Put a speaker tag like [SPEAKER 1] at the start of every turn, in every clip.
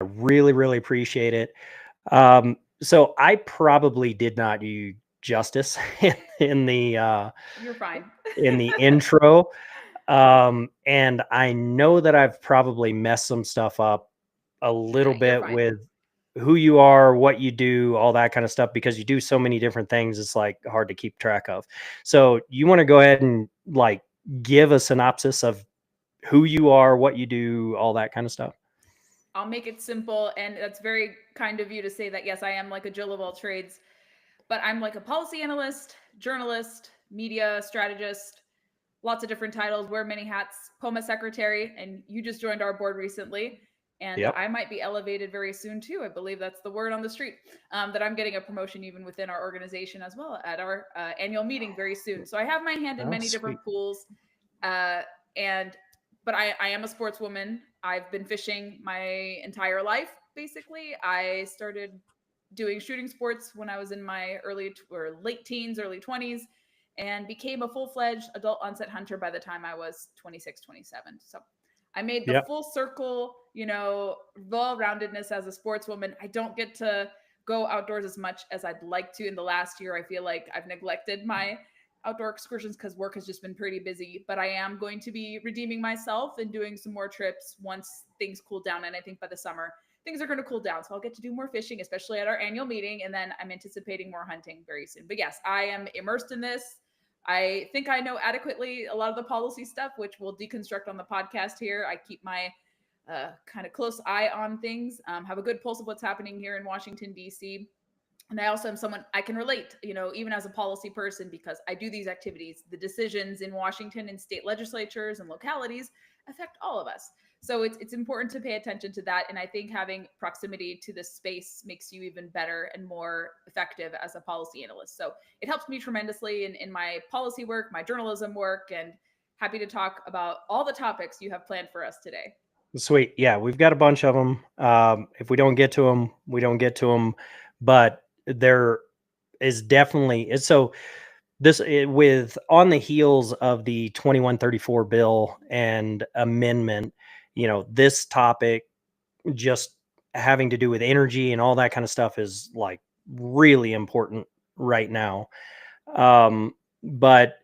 [SPEAKER 1] I really, really appreciate it. So I probably did not do justice in the uh,
[SPEAKER 2] You're fine.
[SPEAKER 1] in the intro, and I know that I've probably messed some stuff up a little
[SPEAKER 2] You're
[SPEAKER 1] bit
[SPEAKER 2] fine.
[SPEAKER 1] with who you are, what you do, all that kind of stuff, because you do so many different things. It's like hard to keep track of. So you want to go ahead and like give a synopsis of who you are, what you do, all that kind of stuff.
[SPEAKER 2] I'll make it simple, and that's very kind of you to say that. Yes, I am like a Jill of all trades, but I'm like a policy analyst, journalist, media strategist, lots of different titles, wear many hats, POMA secretary, and you just joined our board recently. And
[SPEAKER 1] Yep.
[SPEAKER 2] I might be elevated very soon too. I believe that's the word on the street, that I'm getting a promotion even within our organization as well at our annual meeting very soon. So I have my hand in
[SPEAKER 1] Oh,
[SPEAKER 2] many different
[SPEAKER 1] sweet.
[SPEAKER 2] pools. Uh, and but I am a sportswoman. I've been fishing my entire life. Basically, I started doing shooting sports when I was in my or late teens, early 20s, and became a full fledged adult onset hunter by the time I was 26, 27. So I made the
[SPEAKER 1] Yep.
[SPEAKER 2] full circle, well roundedness as a sportswoman. I don't get to go outdoors as much as I'd like to. In the last year, I feel like I've neglected my outdoor excursions because work has just been pretty busy. But I am going to be redeeming myself and doing some more trips once things cool down. And I think by the summer, things are going to cool down. So I'll get to do more fishing, especially at our annual meeting. And then I'm anticipating more hunting very soon. But yes, I am immersed in this. I think I know adequately a lot of the policy stuff, which we'll deconstruct on the podcast here. I keep my kind of close eye on things, have a good pulse of what's happening here in Washington, D.C. And I also am someone I can relate, even as a policy person, because I do these activities. The decisions in Washington and state legislatures and localities affect all of us. So it's important to pay attention to that. And I think having proximity to this space makes you even better and more effective as a policy analyst. So it helps me tremendously in my policy work, my journalism work, and happy to talk about all the topics you have planned for us today.
[SPEAKER 1] Sweet. Yeah, we've got a bunch of them. If we don't get to them, we don't get to them. But there is definitely so with on the heels of the 2134 bill and amendment, this topic just having to do with energy and all that kind of stuff is like really important right now. But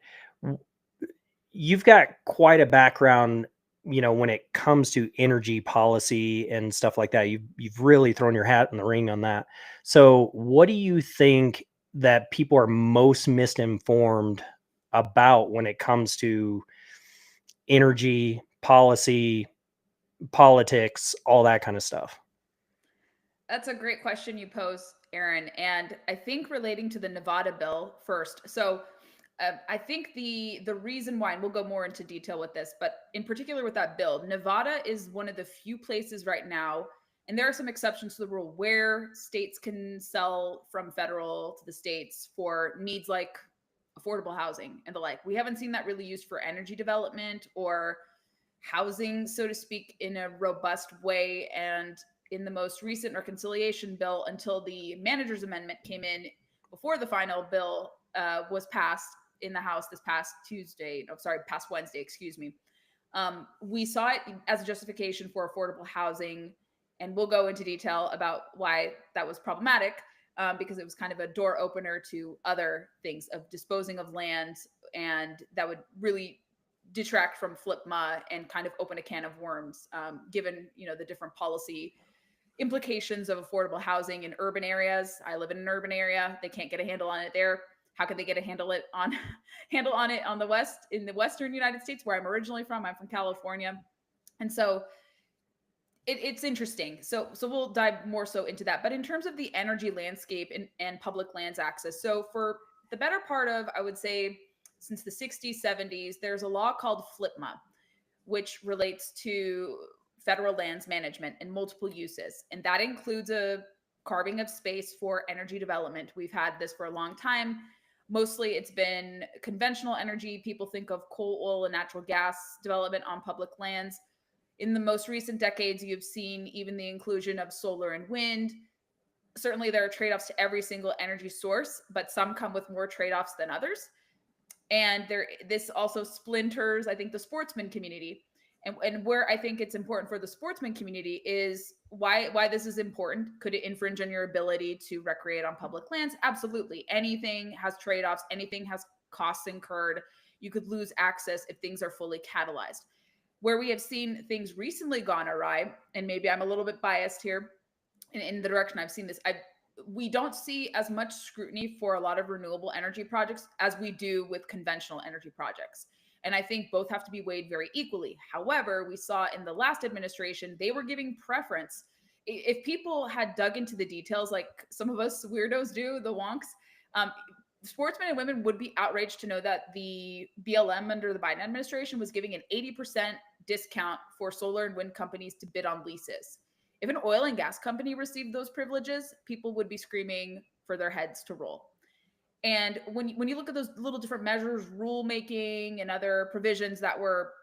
[SPEAKER 1] you've got quite a background, when it comes to energy policy and stuff like that. You've really thrown your hat in the ring on that. So what do you think that people are most misinformed about when it comes to energy policy, politics, all that kind of stuff?
[SPEAKER 2] That's a great question you pose, Aaron. And I think relating to the Nevada bill first. So I think the reason why, and we'll go more into detail with this, but in particular with that bill, Nevada is one of the few places right now, and there are some exceptions to the rule where states can sell from federal to the states for needs like affordable housing and the like. We haven't seen that really used for energy development or housing, so to speak, in a robust way. And in the most recent reconciliation bill, until the manager's amendment came in before the final bill was passed in the House this past Tuesday, no, sorry, past Wednesday, excuse me. We saw it as a justification for affordable housing, and we'll go into detail about why that was problematic. Because it was kind of a door opener to other things of disposing of land, and that would really detract from FLIPMA and kind of open a can of worms, given the different policy implications of affordable housing in urban areas. I live in an urban area; they can't get a handle on it there. How can they get a handle on it on the west in the western United States, where I'm originally from? I'm from California, and so it's interesting. So we'll dive more so into that. But in terms of the energy landscape and public lands access, so for the better part of, I would say, since the 60s, 70s, there's a law called FLIPMA, which relates to federal lands management and multiple uses. And that includes a carving of space for energy development. We've had this for a long time. Mostly it's been conventional energy. People think of coal, oil, and natural gas development on public lands. In the most recent decades, you've seen even the inclusion of solar and wind. Certainly, there are trade offs to every single energy source, but some come with more trade offs than others. And this also splinters, I think, the sportsman community. And where I think it's important for the sportsman community is why this is important. Could it infringe on your ability to recreate on public lands? Absolutely. Anything has trade-offs, anything has costs incurred. You could lose access if things are fully catalyzed. Where we have seen things recently gone awry, and maybe I'm a little bit biased here in the direction I've seen this, we don't see as much scrutiny for a lot of renewable energy projects as we do with conventional energy projects. And I think both have to be weighed very equally. However, we saw in the last administration, they were giving preference. If people had dug into the details like some of us weirdos do, the wonks, sportsmen and women would be outraged to know that the BLM under the Biden administration was giving an 80% discount for solar and wind companies to bid on leases. If an oil and gas company received those privileges, people would be screaming for their heads to roll. And when you look at those little different measures, rulemaking and other provisions that were,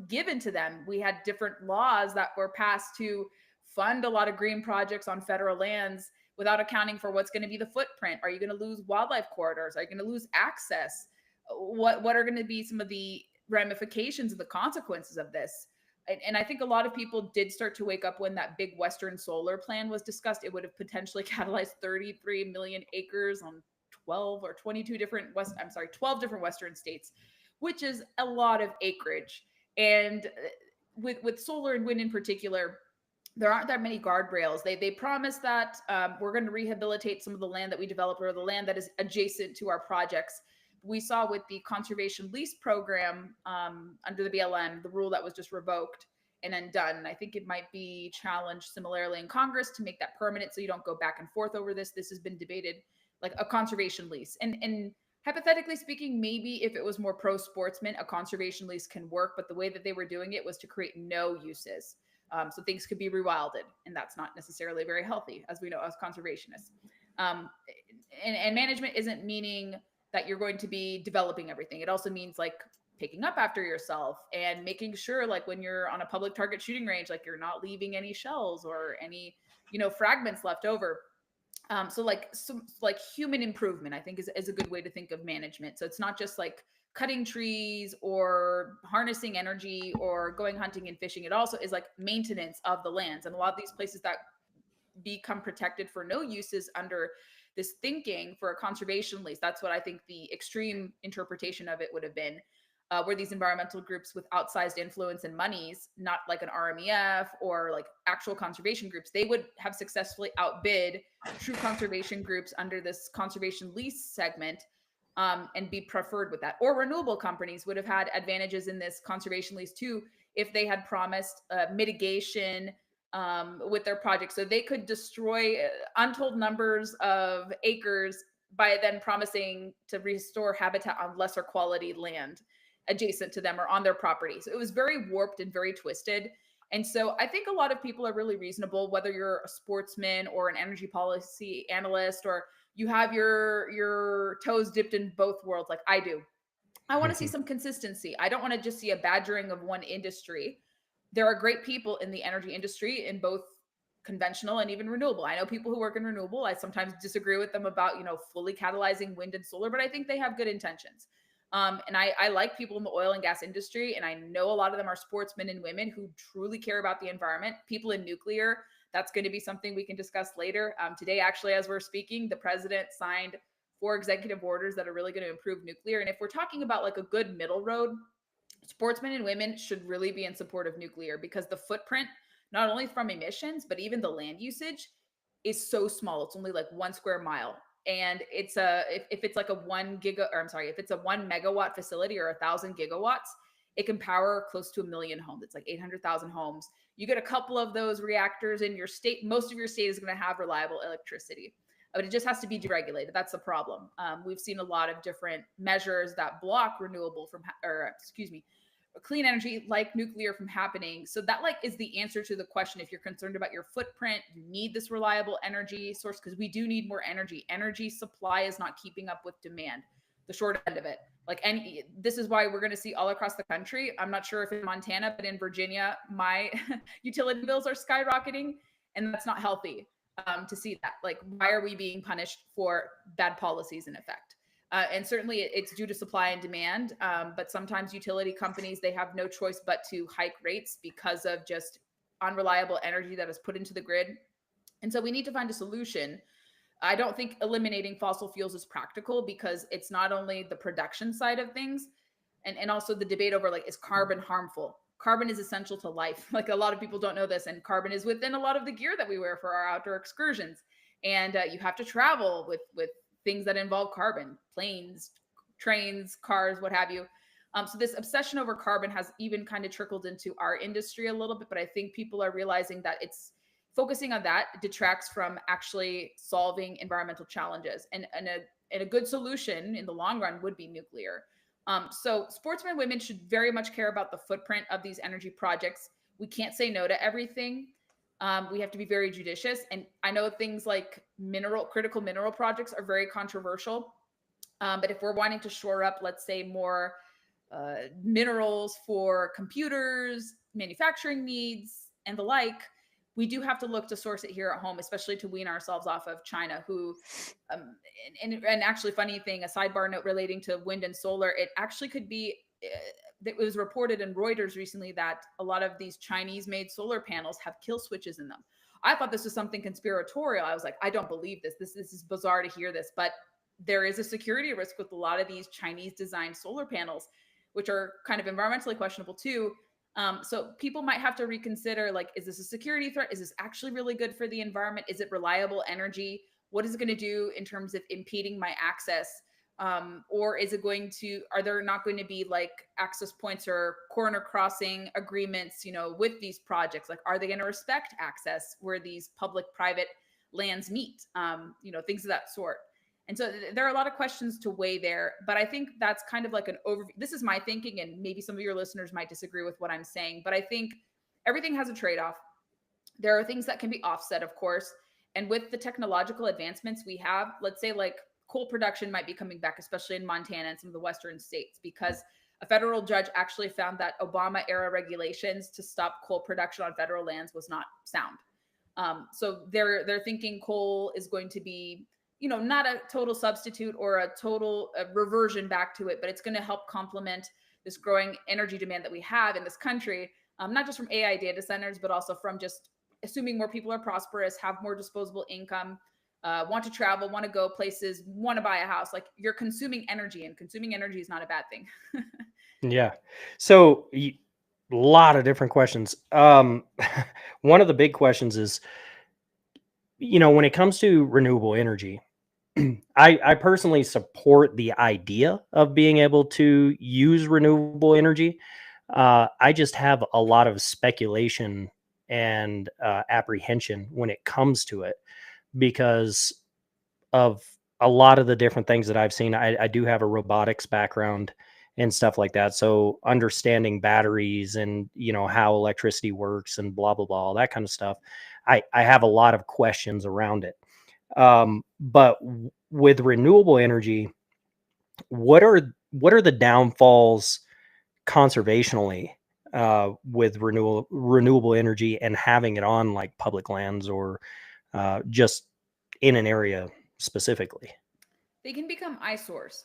[SPEAKER 2] given to them, we had different laws that were passed to fund a lot of green projects on federal lands without accounting for what's going to be the footprint. Are you going to lose wildlife corridors? Are you going to lose access? What are going to be some of the ramifications and the consequences of this? And I think a lot of people did start to wake up when that big Western solar plan was discussed. It would have potentially catalyzed 33 million acres on 12 or 22 different 12 different Western states, which is a lot of acreage. And with solar and wind in particular, there aren't that many guardrails. They promise that we're going to rehabilitate some of the land that we develop or the land that is adjacent to our projects. We saw with the conservation lease program under the BLM, the rule that was just revoked and undone. And I think it might be challenged similarly in Congress to make that permanent so you don't go back and forth over this. This has been debated, like a conservation lease. And hypothetically speaking, maybe if it was more pro sportsman, a conservation lease can work. But the way that they were doing it was to create no uses. So things could be rewilded. And that's not necessarily very healthy, as we know, as conservationists. And management isn't meaning that you're going to be developing everything. It also means like picking up after yourself and making sure, like when you're on a public target shooting range, like you're not leaving any shells or any, fragments left over. So human improvement, I think is a good way to think of management. So it's not just like cutting trees or harnessing energy or going hunting and fishing. It also is like maintenance of the lands. And a lot of these places that become protected for no uses under this thinking for a conservation lease, that's what I think the extreme interpretation of it would have been, where these environmental groups with outsized influence and monies, not like an RMEF or like actual conservation groups, they would have successfully outbid true conservation groups under this conservation lease segment and be preferred with that. Or renewable companies would have had advantages in this conservation lease too if they had promised mitigation with their project. So they could destroy untold numbers of acres by then promising to restore habitat on lesser quality land adjacent to them or on their property. So it was very warped and very twisted. And so I think a lot of people are really reasonable, whether you're a sportsman or an energy policy analyst, or you have your toes dipped in both worlds like I do. I want to see some consistency. I don't want to just see a badgering of one industry. There are great people in the energy industry in both conventional and even renewable. I know people who work in renewable. I sometimes disagree with them about, fully catalyzing wind and solar, but I think they have good intentions. And I like people in the oil and gas industry, and I know a lot of them are sportsmen and women who truly care about the environment. People in nuclear, that's going to be something we can discuss later. Today, actually, as we're speaking, the president signed 4 executive orders that are really going to improve nuclear. And if we're talking about like a good middle road, sportsmen and women should really be in support of nuclear because the footprint, not only from emissions, but even the land usage is so small. It's only like 1 square mile. And it's if it's like a 1 megawatt facility or 1,000 gigawatts, it can power close to 1 million homes. It's like 800,000 homes. You get a couple of those reactors in your state. Most of your state is going to have reliable electricity, but it just has to be deregulated. That's the problem. We've seen a lot of different measures that block clean energy like nuclear from happening. So that is the answer to the question. If you're concerned about your footprint, you need this reliable energy source because we do need more energy. Energy supply is not keeping up with demand. The short end of it. This is why we're going to see all across the country. I'm not sure if in Montana, but in Virginia, my utility bills are skyrocketing, and that's not healthy to see that. Why are we being punished for bad policies in effect? And certainly it's due to supply and demand. But sometimes utility companies, they have no choice but to hike rates because of just unreliable energy that is put into the grid. And so we need to find a solution. I don't think eliminating fossil fuels is practical because it's not only the production side of things, and also the debate over like, is carbon harmful? Carbon is essential to life. Like a lot of people don't know this, and carbon is within a lot of the gear that we wear for our outdoor excursions. And you have to travel with things that involve carbon, planes, trains, cars, what have you. So this obsession over carbon has even kind of trickled into our industry a little bit, but I think people are realizing that it's focusing on that detracts from actually solving environmental challenges. And a good solution in the long run would be nuclear. So sportsmen women should very much care about the footprint of these energy projects. We can't say no to everything. We have to be very judicious. And I know things like critical mineral projects are very controversial. But if we're wanting to shore up, let's say, more minerals for computers, manufacturing needs, and the like, we do have to look to source it here at home, especially to wean ourselves off of China, who, and actually funny thing, a sidebar note relating to wind and solar, it actually could be, it was reported in Reuters recently that a lot of these Chinese made solar panels have kill switches in them. I thought this was something conspiratorial. I was like, I don't believe this. This is bizarre to hear this, but there is a security risk with a lot of these Chinese designed solar panels, which are kind of environmentally questionable too. So people might have to reconsider, like, is this a security threat? Is this actually really good for the environment? Is it reliable energy? What is it going to do in terms of impeding my access? Or is it going to, are there not going to be like access points or corner crossing agreements, with these projects? Like, are they going to respect access where these public-private lands meet? Things of that sort. And so there are a lot of questions to weigh there, but I think that's kind of like an overview. This is my thinking, and maybe some of your listeners might disagree with what I'm saying, but I think everything has a trade-off. There are things that can be offset, of course. And with the technological advancements we have, let's say like coal production might be coming back, especially in Montana and some of the Western states, because a federal judge actually found that Obama era regulations to stop coal production on federal lands was not sound. So they're thinking coal is going to be, not a total substitute or a total reversion back to it, but it's going to help complement this growing energy demand that we have in this country, not just from AI data centers, but also from just assuming more people are prosperous, have more disposable income, want to travel, want to go places, want to buy a house. Like, you're consuming energy, and consuming energy is not a bad thing.
[SPEAKER 1] Yeah. So a lot of different questions. One of the big questions is, when it comes to renewable energy, I personally support the idea of being able to use renewable energy. I just have a lot of speculation and apprehension when it comes to it because of a lot of the different things that I've seen. I do have a robotics background and stuff like that. So understanding batteries and, how electricity works and blah, blah, blah, all that kind of stuff. I have a lot of questions around it. But with renewable energy, what are the downfalls conservationally with renewable energy and having it on like public lands or just in an area specifically?
[SPEAKER 2] They can become eyesores.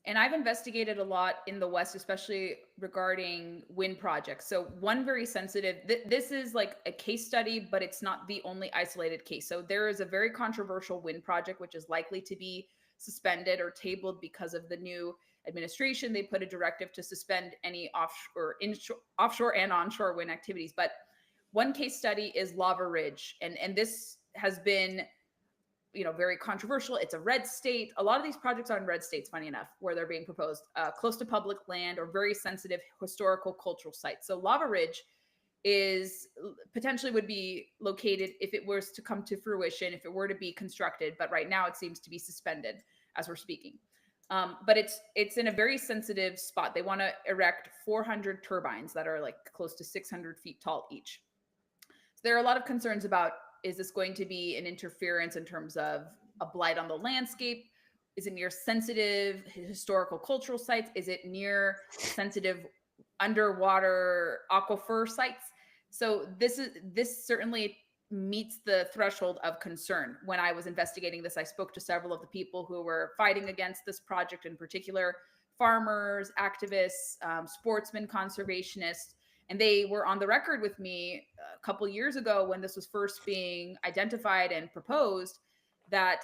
[SPEAKER 2] And I've investigated a lot in the West, especially regarding wind projects. So one very sensitive, this is like a case study, but it's not the only isolated case. So there is a very controversial wind project, which is likely to be suspended or tabled because of the new administration. They put a directive to suspend any offshore and onshore wind activities. But one case study is Lava Ridge. And this has been very controversial. It's a red state. A lot of these projects are in red states, funny enough, where they're being proposed close to public land or very sensitive historical cultural sites. So Lava Ridge is potentially would be located if it was to come to fruition, if it were to be constructed. But right now it seems to be suspended as we're speaking. But it's in a very sensitive spot. They want to erect 400 turbines that are like close to 600 feet tall each. So there are a lot of concerns about, is this going to be an interference in terms of a blight on the landscape? Is it near sensitive historical cultural sites? Is it near sensitive underwater aquifer sites? So this certainly meets the threshold of concern. When I was investigating this, I spoke to several of the people who were fighting against this project, in particular farmers, activists, sportsmen, conservationists. And they were on the record with me a couple years ago when this was first being identified and proposed, that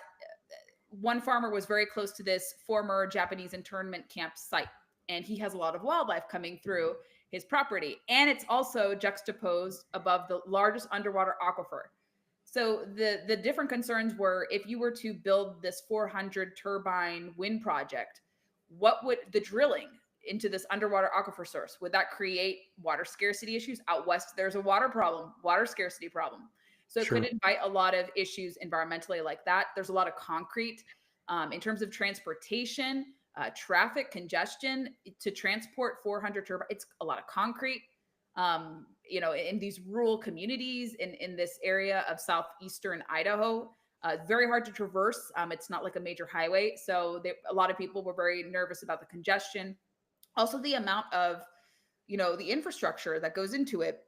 [SPEAKER 2] one farmer was very close to this former Japanese internment camp site, and he has a lot of wildlife coming through his property. And it's also juxtaposed above the largest underwater aquifer. So the different concerns were, if you were to build this 400 turbine wind project, what would the drilling into this underwater aquifer source, would that create water scarcity issues? Out west, there's a water problem, water scarcity problem. So it could invite a lot of issues environmentally like that. There's a lot of concrete in terms of transportation, traffic congestion to transport 400 turbines. It's a lot of concrete. In these rural communities in this area of southeastern Idaho, very hard to traverse. It's not like a major highway. So a lot of people were very nervous about the congestion. Also, the amount of, the infrastructure that goes into it.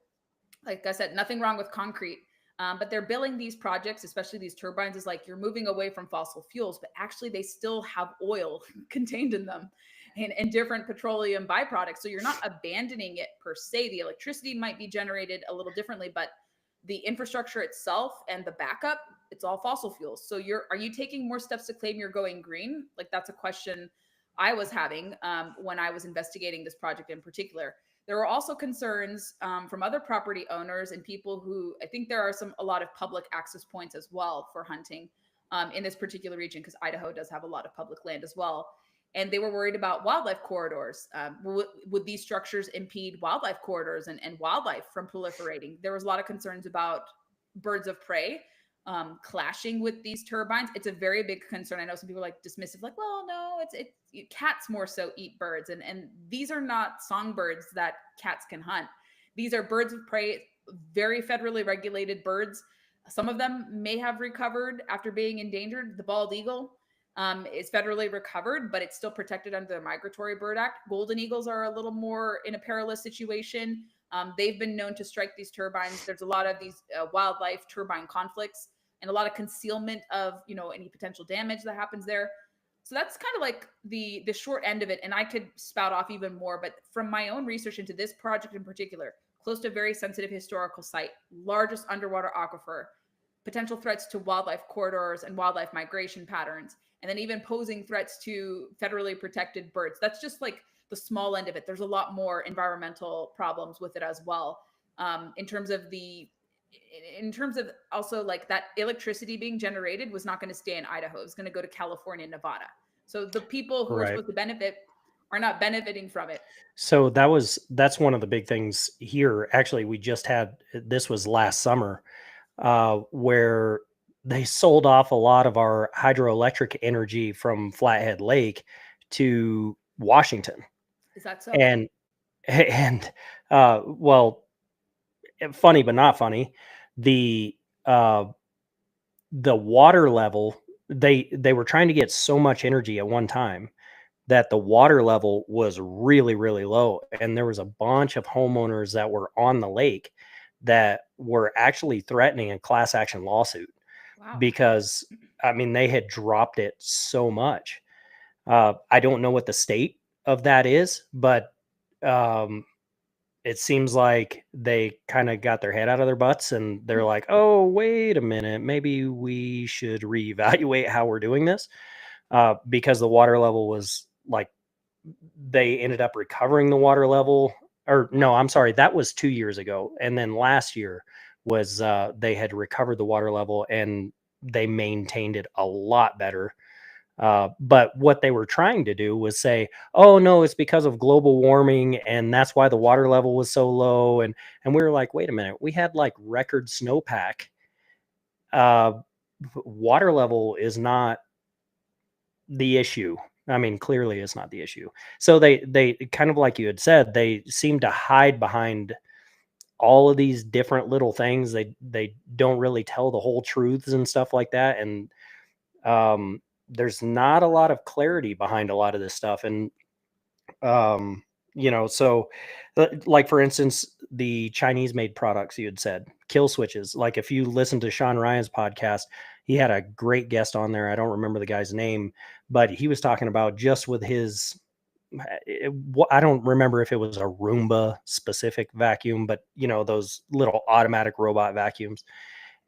[SPEAKER 2] Like I said, nothing wrong with concrete. But they're billing these projects, especially these turbines, as like you're moving away from fossil fuels, but actually they still have oil contained in them and different petroleum byproducts. So you're not abandoning it per se. The electricity might be generated a little differently, but the infrastructure itself and the backup, it's all fossil fuels. So are you taking more steps to claim you're going green? Like, that's a question I was having when I was investigating this project in particular. There were also concerns from other property owners and people who, I think there are a lot of public access points as well for hunting in this particular region, because Idaho does have a lot of public land as well. And they were worried about wildlife corridors. Would these structures impede wildlife corridors and wildlife from proliferating? There was a lot of concerns about birds of prey clashing with these turbines. It's a very big concern. I know some people are like dismissive, like, well, no, it's cats more so eat birds. And these are not songbirds that cats can hunt. These are birds of prey, very federally regulated birds. Some of them may have recovered after being endangered. The bald eagle is federally recovered, but it's still protected under the Migratory Bird Act. Golden eagles are a little more in a perilous situation. They've been known to strike these turbines. There's a lot of these wildlife turbine conflicts and a lot of concealment of, any potential damage that happens there. So that's kind of like the short end of it. And I could spout off even more, but from my own research into this project in particular, close to a very sensitive historical site, largest underwater aquifer, potential threats to wildlife corridors and wildlife migration patterns, and then even posing threats to federally protected birds. That's just like the small end of it. There's a lot more environmental problems with it as well. In terms of also like that electricity being generated was not going to stay in Idaho. It was going to go to California and Nevada. So the people who are supposed to benefit are not benefiting from it.
[SPEAKER 1] So that's one of the big things here. Actually, this was last summer, where they sold off a lot of our hydroelectric energy from Flathead Lake to Washington.
[SPEAKER 2] Is that so?
[SPEAKER 1] And well, funny but not funny, the water level, they were trying to get so much energy at one time that the water level was really, really low. And there was a bunch of homeowners that were on the lake that were actually threatening a class action lawsuit. Wow. Because, they had dropped it so much. I don't know what the state of that is, but it seems like they kind of got their head out of their butts and they're like, oh, wait a minute, maybe we should reevaluate how we're doing this, because the water level was like, they ended up recovering the water level. Or no, I'm sorry, that was 2 years ago. And then last year was they had recovered the water level and they maintained it a lot better. But what they were trying to do was say, oh, no, it's because of global warming and that's why the water level was so low. And we were like, wait a minute, we had like record snowpack. Water level is not the issue. Clearly it's not the issue. So they kind of, like you had said, they seem to hide behind all of these different little things. They don't really tell the whole truths and stuff like that. And there's not a lot of clarity behind a lot of this stuff. And, so like, for instance, the Chinese made products, you had said, kill switches. Like, if you listen to Sean Ryan's podcast, he had a great guest on there. I don't remember the guy's name, but he was talking about just with his I don't remember if it was a Roomba specific vacuum, but those little automatic robot vacuums.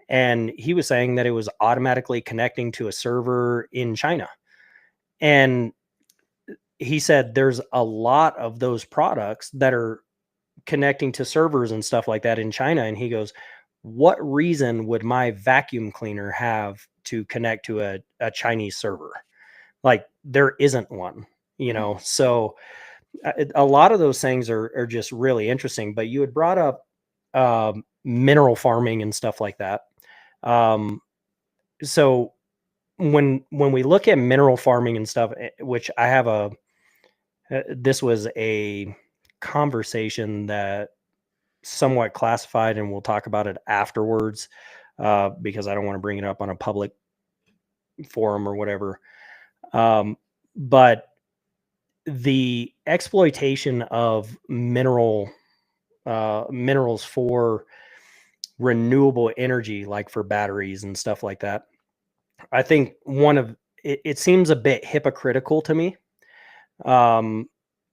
[SPEAKER 1] And he was saying that it was automatically connecting to a server in China. And he said there's a lot of those products that are connecting to servers and stuff like that in China. And he goes, what reason would my vacuum cleaner have to connect to a Chinese server? Like, there isn't one, So a lot of those things are just really interesting. But you had brought up mineral farming and stuff like that. So when we look at mineral farming and stuff, which I have this was a conversation that somewhat classified, and we'll talk about it afterwards, because I don't want to bring it up on a public forum or whatever. But the exploitation of minerals for renewable energy, like for batteries and stuff like that, I think it seems a bit hypocritical to me.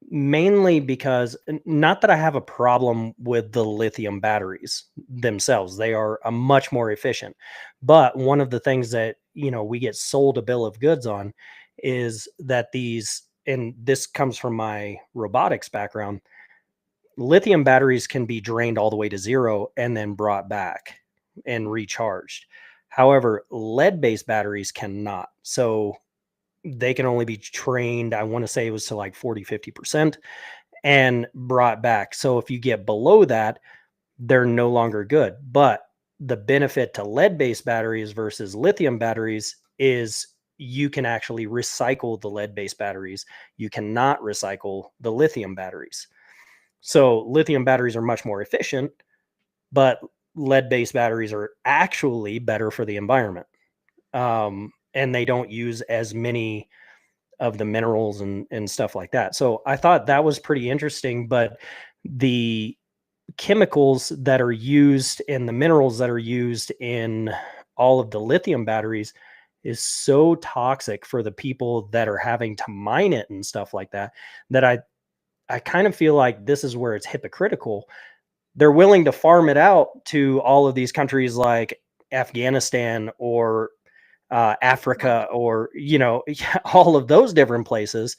[SPEAKER 1] Mainly because, not that I have a problem with the lithium batteries themselves, they are a much more efficient. But one of the things that, we get sold a bill of goods on is that and this comes from my robotics background, lithium batteries can be drained all the way to zero and then brought back and recharged. However, lead-based batteries cannot. So they can only be trained, I want to say it was to like 40-50%, and brought back. So if you get below that, they're no longer good. But the benefit to lead-based batteries versus lithium batteries is you can actually recycle the lead-based batteries. You cannot recycle the lithium batteries. So lithium batteries are much more efficient, but lead-based batteries are actually better for the environment. And they don't use as many of the minerals and stuff like that. So I thought that was pretty interesting. But the chemicals that are used and the minerals that are used in all of the lithium batteries is so toxic for the people that are having to mine it and stuff like that, that I kind of feel like this is where it's hypocritical. They're willing to farm it out to all of these countries like Afghanistan or Africa, or all of those different places.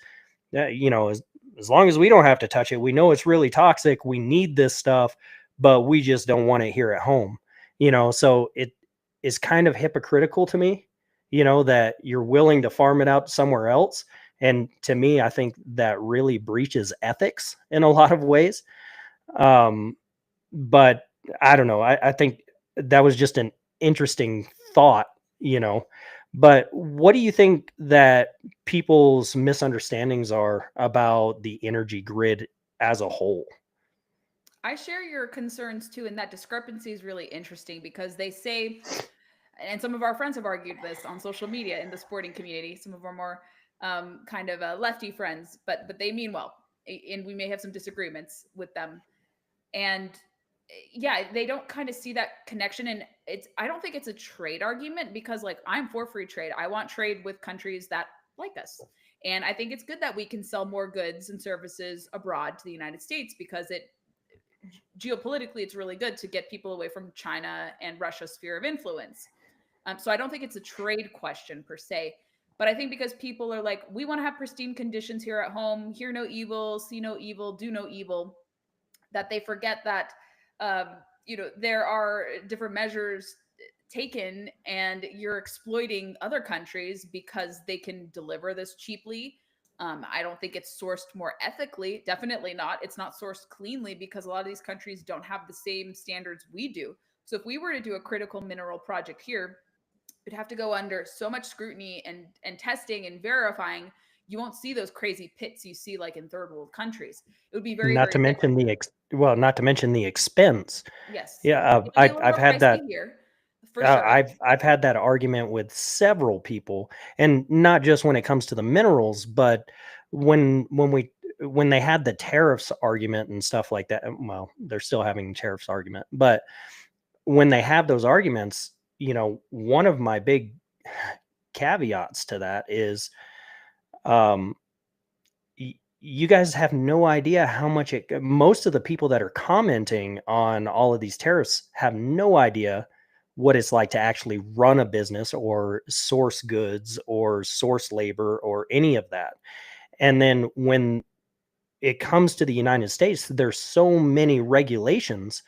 [SPEAKER 1] As long as we don't have to touch it, we know it's really toxic. We need this stuff, but we just don't want it here at home. So it is kind of hypocritical to me. That you're willing to farm it out somewhere else. And to me, I think that really breaches ethics in a lot of ways. But I don't know. I think that was just an interesting thought. But what do you think that people's misunderstandings are about the energy grid as a whole?
[SPEAKER 2] I share your concerns too, and that discrepancy is really interesting because they say, and some of our friends have argued this on social media in the sporting community, some of our more kind of lefty friends, but they mean well, and we may have some disagreements with them. And yeah, they don't kind of see that connection. And I don't think it's a trade argument, because like, I'm for free trade. I want trade with countries that like us. And I think it's good that we can sell more goods and services abroad to the United States, because geopolitically, it's really good to get people away from China and Russia's sphere of influence. So I don't think it's a trade question per se. But I think because people are like, we want to have pristine conditions here at home, hear no evil, see no evil, do no evil, that they forget that there are different measures taken, and you're exploiting other countries because they can deliver this cheaply. I don't think it's sourced more ethically. Definitely not. It's not sourced cleanly, because a lot of these countries don't have the same standards we do. So if we were to do a critical mineral project here, it'd have to go under so much scrutiny and testing and verifying. You won't see those crazy pits you see like in third world countries. It would be very,
[SPEAKER 1] Not to
[SPEAKER 2] very
[SPEAKER 1] mention
[SPEAKER 2] different.
[SPEAKER 1] not to mention the expense.
[SPEAKER 2] Yes.
[SPEAKER 1] Yeah,
[SPEAKER 2] It'd be a little
[SPEAKER 1] I've
[SPEAKER 2] more
[SPEAKER 1] had that.
[SPEAKER 2] pricey here, for sure.
[SPEAKER 1] I've had that argument with several people, and not just when it comes to the minerals, but when they had the tariffs argument and stuff like that. Well, they're still having tariffs argument, but when they have those arguments, one of my big caveats to that is, um, you guys have no idea how much most of the people that are commenting on all of these tariffs have no idea what it's like to actually run a business or source goods or source labor or any of that. And then when it comes to the United States, there's so many regulations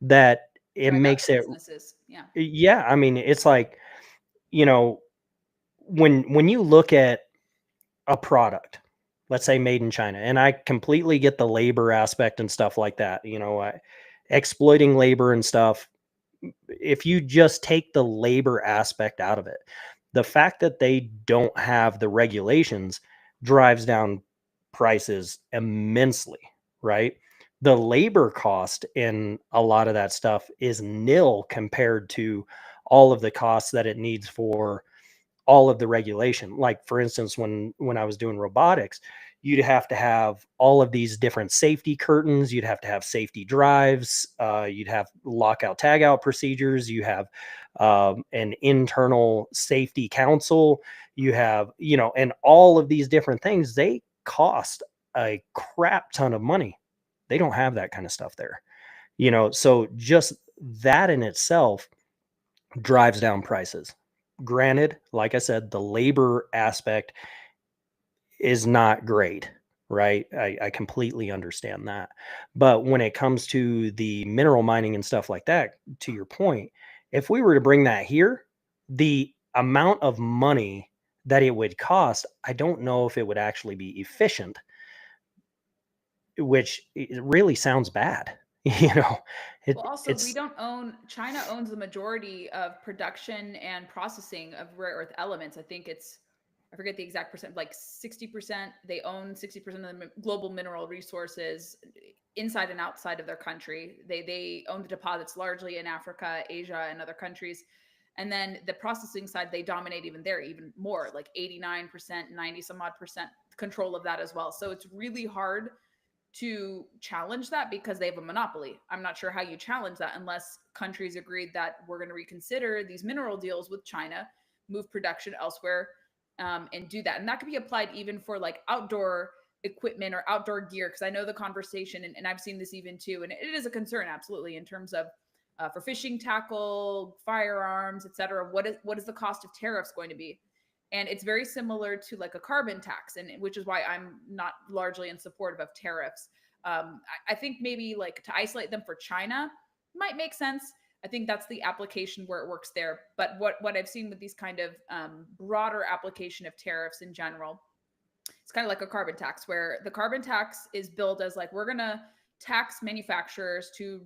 [SPEAKER 1] that it
[SPEAKER 2] Drag out
[SPEAKER 1] makes
[SPEAKER 2] the
[SPEAKER 1] it,
[SPEAKER 2] businesses. Yeah.
[SPEAKER 1] yeah, I mean, it's like, you know, when you look at a product, let's say made in China, and I completely get the labor aspect and stuff like that, exploiting labor and stuff. If you just take the labor aspect out of it, the fact that they don't have the regulations drives down prices immensely, right? The labor cost in a lot of that stuff is nil compared to all of the costs that it needs for all of the regulation. Like for instance, when I was doing robotics, you'd have to have all of these different safety curtains. You'd have to have safety drives. You'd have lockout tagout procedures. You have an internal safety council. You have, and all of these different things. They cost a crap ton of money. They don't have that kind of stuff there. So just that in itself drives down prices. Granted, like I said, the labor aspect is not great, right? I completely understand that. But when it comes to the mineral mining and stuff like that, to your point, if we were to bring that here, the amount of money that it would cost, I don't know if it would actually be efficient, which it really sounds bad. You know,
[SPEAKER 2] Well, also, we
[SPEAKER 1] it's
[SPEAKER 2] don't own, China owns the majority of production and processing of rare earth elements. I think it's, I forget the exact percent, like 60%. They own 60% of the global mineral resources inside and outside of their country. They own the deposits largely in Africa, Asia, and other countries. And then the processing side, they dominate even there, even more, like 89%, 90 some odd percent control of that as well. So it's really hard to challenge that because they have a monopoly. I'm not sure how you challenge that unless countries agreed that we're going to reconsider these mineral deals with China, move production elsewhere, and do that. And that could be applied even for like outdoor equipment or outdoor gear. Because I know the conversation, and I've seen this even too, and it is a concern absolutely in terms of for fishing tackle, firearms, etc. What is the cost of tariffs going to be? And it's very similar to like a carbon tax, and which is why I'm not largely in support of tariffs. I think maybe like to isolate them for China might make sense. I think that's the application where it works there. But what I've seen with these kind of broader application of tariffs in general, it's kind of like a carbon tax, where the carbon tax is billed as like we're gonna tax manufacturers to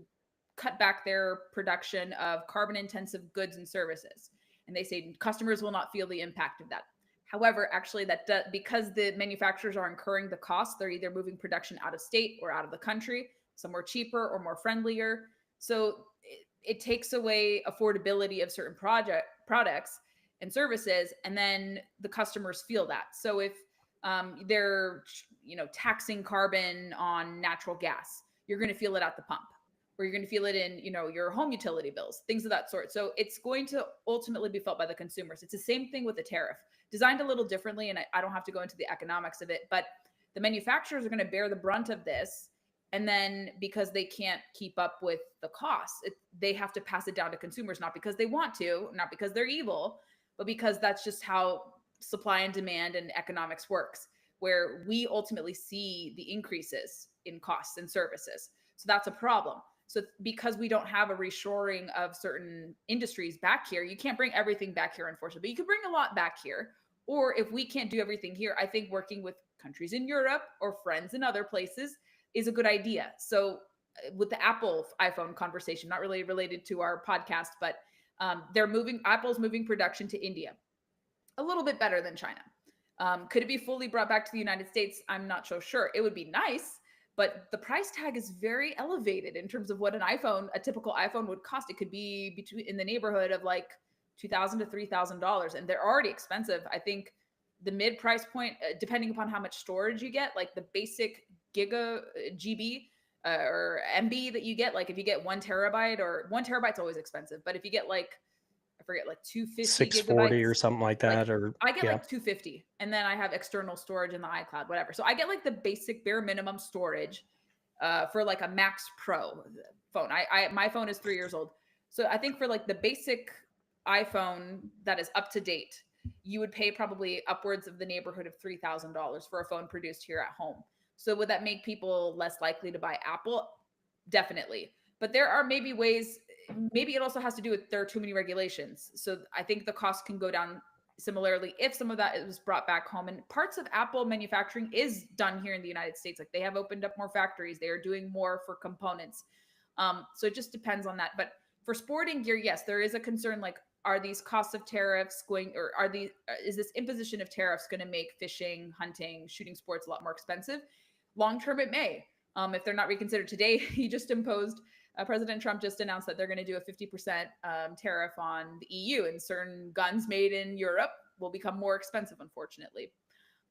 [SPEAKER 2] cut back their production of carbon intensive goods and services. And they say customers will not feel the impact of that. However, actually, because the manufacturers are incurring the cost, they're either moving production out of state or out of the country, somewhere cheaper or more friendlier. So it takes away affordability of certain products and services, and then the customers feel that. So if they're taxing carbon on natural gas, you're going to feel it at the pump, or you're going to feel it in your home utility bills, things of that sort. So it's going to ultimately be felt by the consumers. It's the same thing with the tariff, designed a little differently, and I don't have to go into the economics of it, but the manufacturers are going to bear the brunt of this. And then because they can't keep up with the costs, they have to pass it down to consumers, not because they want to, not because they're evil, but because that's just how supply and demand and economics works, where we ultimately see the increases in costs and services. So that's a problem. So because we don't have a reshoring of certain industries back here, you can't bring everything back here, unfortunately, but you can bring a lot back here. Or if we can't do everything here, I think working with countries in Europe or friends in other places is a good idea. So with the Apple iPhone conversation, not really related to our podcast, but Apple's moving production to India, a little bit better than China. Could it be fully brought back to the United States? I'm not so sure. It would be nice, but the price tag is very elevated in terms of what a typical iPhone would cost. It could be in the neighborhood of like $2,000 to $3,000, and they're already expensive. I think the mid price point, depending upon how much storage you get, like the basic GB or MB that you get, like if you get 1 terabyte, or 1 terabyte's always expensive, but if you get like, I forget, like 250
[SPEAKER 1] 640
[SPEAKER 2] gigabytes.
[SPEAKER 1] or something like
[SPEAKER 2] Like
[SPEAKER 1] that, or
[SPEAKER 2] I get
[SPEAKER 1] yeah.
[SPEAKER 2] like 250, and then I have external storage in the iCloud, whatever. So I get like the basic bare minimum storage for like a Max Pro phone. I my phone is 3 years old. So I think for like the basic iPhone that is up to date, you would pay probably upwards of the neighborhood of $3,000 for a phone produced here at home. So would that make people less likely to buy Apple? Definitely. But there are maybe ways, maybe it also has to do with there are too many regulations. So I think the cost can go down similarly if some of that was brought back home. And parts of Apple manufacturing is done here in the United States. Like they have opened up more factories, they are doing more for components. So it just depends on that. But for sporting gear, yes, there is a concern like, are these costs of tariffs going, or are these, is this imposition of tariffs going to make fishing, hunting, shooting sports a lot more expensive? Long term, it may. If they're not reconsidered today, he just imposed, President Trump just announced that they're going to do a 50% tariff on the EU, and certain guns made in Europe will become more expensive, unfortunately,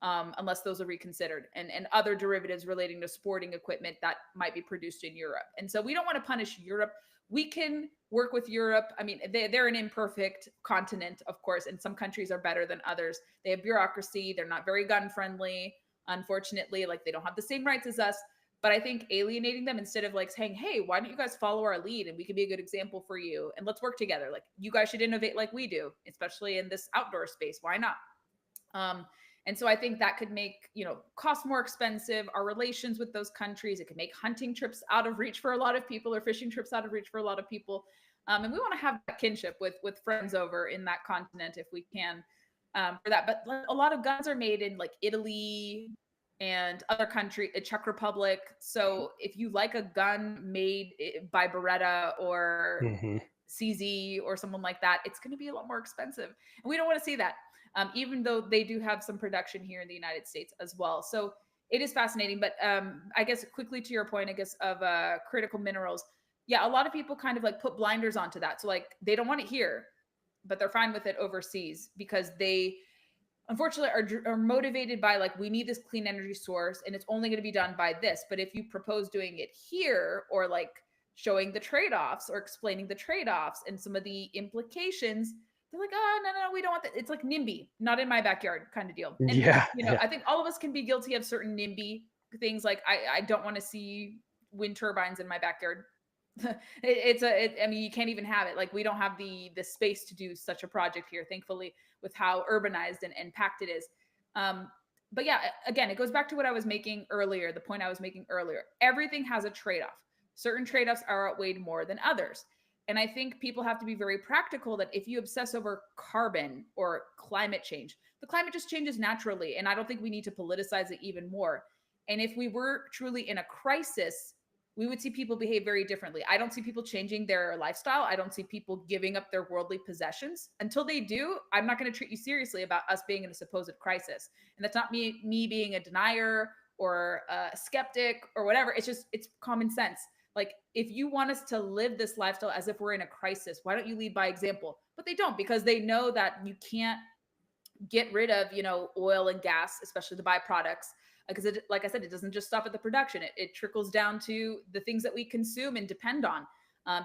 [SPEAKER 2] unless those are reconsidered, and other derivatives relating to sporting equipment that might be produced in Europe. And so we don't want to punish Europe. We can work with Europe. I mean, they're an imperfect continent, of course, and some countries are better than others. They have bureaucracy. They're not very gun friendly, unfortunately. Like they don't have the same rights as us. But I think alienating them instead of like saying, hey, why don't you guys follow our lead and we can be a good example for you and let's work together. Like you guys should innovate like we do, especially in this outdoor space. Why not? And so I think that could make, costs more expensive, our relations with those countries. It could make hunting trips out of reach for a lot of people or fishing trips out of reach for a lot of people. And we want to have that kinship with friends over in that continent if we can, for that. But a lot of guns are made in like Italy and other country, Czech Republic. So if you like a gun made by Beretta or
[SPEAKER 1] Mhm.
[SPEAKER 2] CZ or someone like that, it's going to be a lot more expensive. And we don't want to see that, even though they do have some production here in the United States as well. So it is fascinating. But I guess quickly to your point, I guess, of critical minerals. Yeah, a lot of people kind of like put blinders onto that. So like they don't want it here, but they're fine with it overseas because they unfortunately are motivated by like, we need this clean energy source and it's only going to be done by this. But if you propose doing it here or like showing the trade-offs or explaining the trade-offs and some of the implications, they're like, oh, no, we don't want that. It's like NIMBY, not in my backyard kind of deal. And,
[SPEAKER 1] Yeah,
[SPEAKER 2] I think all of us can be guilty of certain NIMBY things. Like I don't want to see wind turbines in my backyard. I mean, you can't even have it. Like we don't have the space to do such a project here, thankfully, with how urbanized and packed it is. But yeah, again, it goes back to what I was making earlier, the point I was making earlier. Everything has a trade-off. Certain trade-offs are outweighed more than others. And I think people have to be very practical that if you obsess over carbon or climate change, the climate just changes naturally. And I don't think we need to politicize it even more. And if we were truly in a crisis, we would see people behave very differently. I don't see people changing their lifestyle. I don't see people giving up their worldly possessions. Until they do, I'm not going to treat you seriously about us being in a supposed crisis. And that's not me being a denier or a skeptic or whatever. It's common sense. Like if you want us to live this lifestyle as if we're in a crisis, why don't you lead by example? But they don't, because they know that you can't get rid of, oil and gas, especially the byproducts, because like I said, it doesn't just stop at the production. It trickles down to the things that we consume and depend on,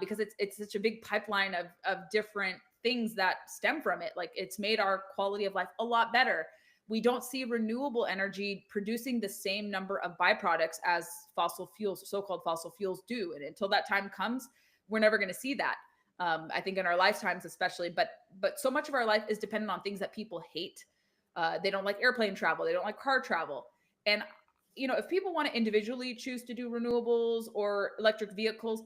[SPEAKER 2] because it's such a big pipeline of different things that stem from it. Like it's made our quality of life a lot better. We don't see renewable energy producing the same number of byproducts as fossil fuels, so-called fossil fuels do. And until that time comes, we're never going to see that. I think in our lifetimes, especially, but so much of our life is dependent on things that people hate. They don't like airplane travel. They don't like car travel. And, if people want to individually choose to do renewables or electric vehicles,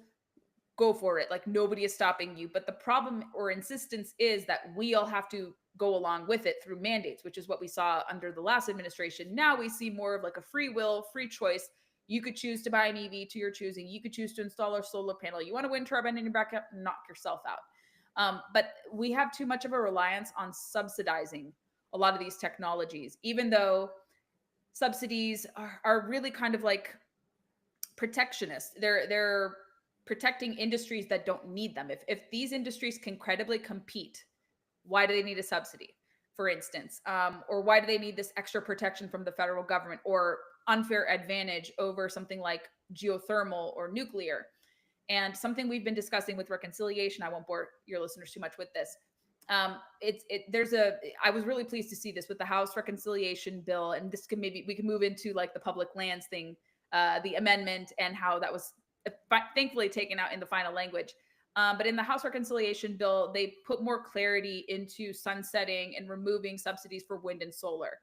[SPEAKER 2] go for it. Like nobody is stopping you. But the problem or insistence is that we all have to go along with it through mandates, which is what we saw under the last administration. Now we see more of like a free will, free choice. You could choose to buy an EV to your choosing. You could choose to install a solar panel. You want a wind turbine in your backyard, knock yourself out. But we have too much of a reliance on subsidizing a lot of these technologies, even though subsidies are really kind of like protectionist. They're protecting industries that don't need them. If these industries can credibly compete, why do they need a subsidy, for instance? Or why do they need this extra protection from the federal government or unfair advantage over something like geothermal or nuclear? And something we've been discussing with reconciliation, I won't bore your listeners too much with this, I was really pleased to see this with the House reconciliation bill, and this can maybe we can move into like the public lands thing, the amendment, and how that was thankfully taken out in the final language. But in the House reconciliation bill, they put more clarity into sunsetting and removing subsidies for wind and solar,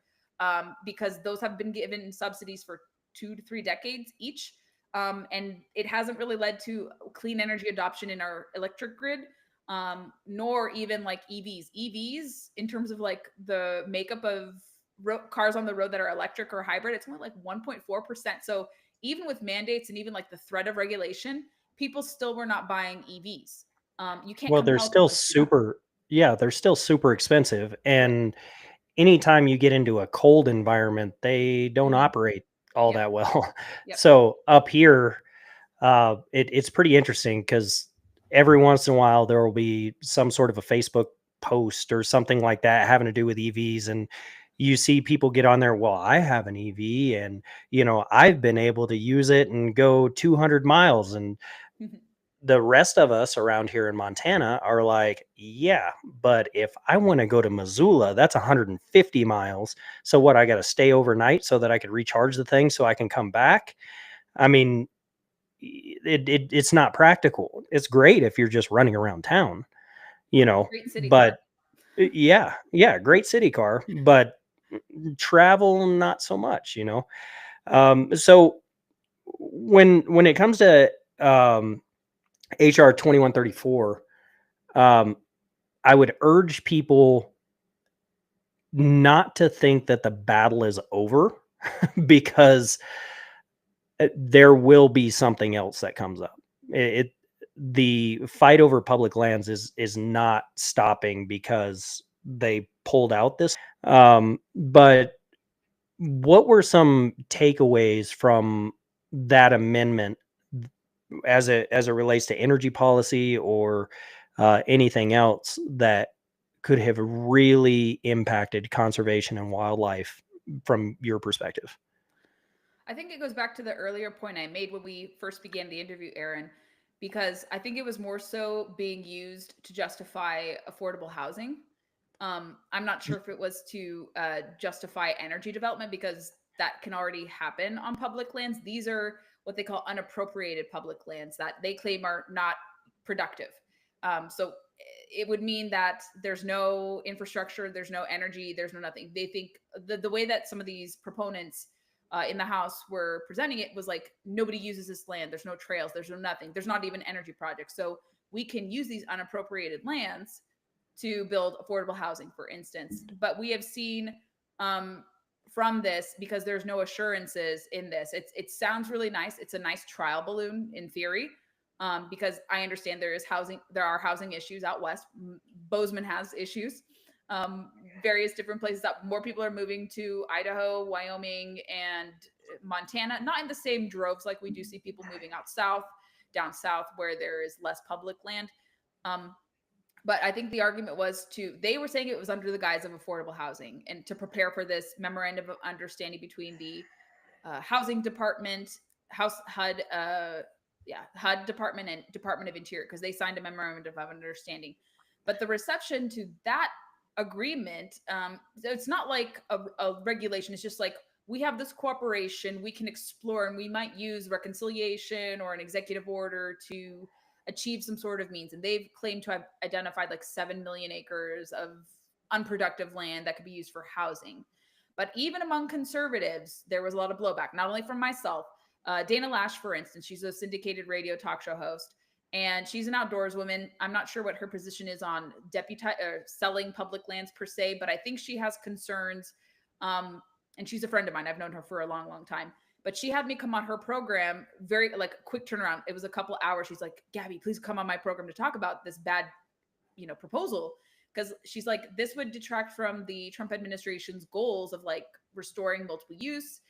[SPEAKER 2] because those have been given subsidies for 2 to 3 decades each. And it hasn't really led to clean energy adoption in our electric grid, nor even like EVs. EVs, in terms of like the makeup of cars on the road that are electric or hybrid, it's only like 1.4%. So even with mandates and even like the threat of regulation, people still were not buying EVs. You can't
[SPEAKER 1] Well, they're
[SPEAKER 2] compel
[SPEAKER 1] still
[SPEAKER 2] someone to do that.
[SPEAKER 1] super, yeah, they're still super expensive. And anytime you get into a cold environment, they don't
[SPEAKER 2] Mhm.
[SPEAKER 1] operate all
[SPEAKER 2] Yep.
[SPEAKER 1] that well.
[SPEAKER 2] Yep.
[SPEAKER 1] So up here, it's pretty interesting because every once in a while there will be some sort of a Facebook post or something like that having to do with EVs, and you see people get on there. Well, I have an EV, and I've been able to use it and go 200 miles, and the rest of us around here in Montana are like, yeah, but if I want to go to Missoula, that's 150 miles. So what? I got to stay overnight so that I could recharge the thing so I can come back. I mean, it's not practical. It's great if you're just running around town,
[SPEAKER 2] Great city car.
[SPEAKER 1] but yeah, yeah, great city car, but travel not so much. So when it comes to HR 2134, um, I would urge people not to think that the battle is over because there will be something else that comes up. It the fight over public lands is not stopping because they pulled out this. But what were some takeaways from that amendment as it relates to energy policy or anything else that could have really impacted conservation and wildlife from your perspective?
[SPEAKER 2] I think it goes back to the earlier point I made when we first began the interview, Aaron, because I think it was more so being used to justify affordable housing. I'm not sure if it was to justify energy development, because that can already happen on public lands. These are what they call unappropriated public lands that they claim are not productive. So it would mean that there's no infrastructure, there's no energy, there's no nothing. They think the way that some of these proponents in the House were presenting it was like, nobody uses this land. There's no trails. There's no nothing. There's not even energy projects. So we can use these unappropriated lands to build affordable housing, for instance. But we have seen from this, because there's no assurances in this. It sounds really nice. It's a nice trial balloon in theory, because I understand there are housing issues out west. Bozeman has issues. Various different places that more people are moving to Idaho, Wyoming, and Montana. Not in the same droves like we do see people moving out south, down south, where there is less public land. Um, but I think the argument was they were saying it was under the guise of affordable housing and to prepare for this memorandum of understanding between the housing department, House HUD, HUD department and Department of Interior, because they signed a memorandum of understanding. But the reception to that agreement, it's not like a regulation. It's just like, we have this cooperation, we can explore, and we might use reconciliation or an executive order to achieve some sort of means. And they've claimed to have identified like 7 million acres of unproductive land that could be used for housing. But even among conservatives, there was a lot of blowback, not only from myself. Dana Lash, for instance, she's a syndicated radio talk show host, and she's an outdoors woman. I'm not sure what her position is on selling public lands per se, but I think she has concerns. And she's a friend of mine. I've known her for a long, long time. But she had me come on her program, very like quick turnaround. It was a couple hours. She's like, Gabby, please come on my program to talk about this bad, proposal. Because she's like, this would detract from the Trump administration's goals of like restoring multiple use,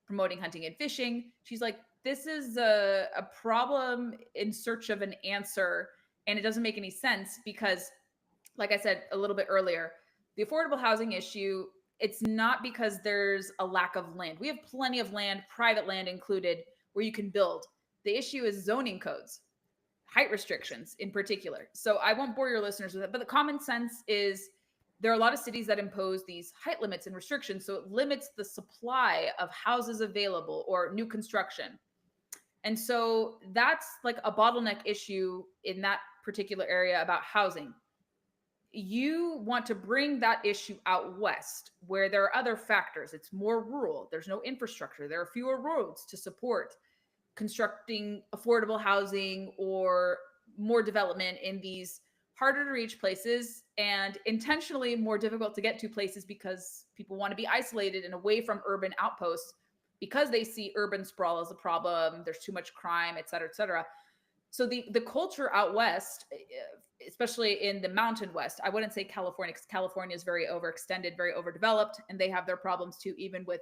[SPEAKER 2] promoting hunting and fishing. She's like, this is a problem in search of an answer. And it doesn't make any sense because, like I said a little bit earlier, the affordable housing issue, it's not because there's a lack of land. We have plenty of land, private land included, where you can build. The issue is zoning codes. height restrictions in particular. So I won't bore your listeners with it, but the common sense is there are a lot of cities that impose these height limits and restrictions. So it limits the supply of houses available or new construction. And so that's like a bottleneck issue in that particular area about housing. You want to bring that issue out west where there are other factors. It's more rural, there's no infrastructure, there are fewer roads to support constructing affordable housing or more development in these harder to reach places and intentionally more difficult to get to places because people want to be isolated and away from urban outposts because they see urban sprawl as a problem. There's too much crime, et cetera, et cetera. So the culture out west, especially in the mountain west, I wouldn't say California, because California is very overextended, very overdeveloped, and they have their problems too, even with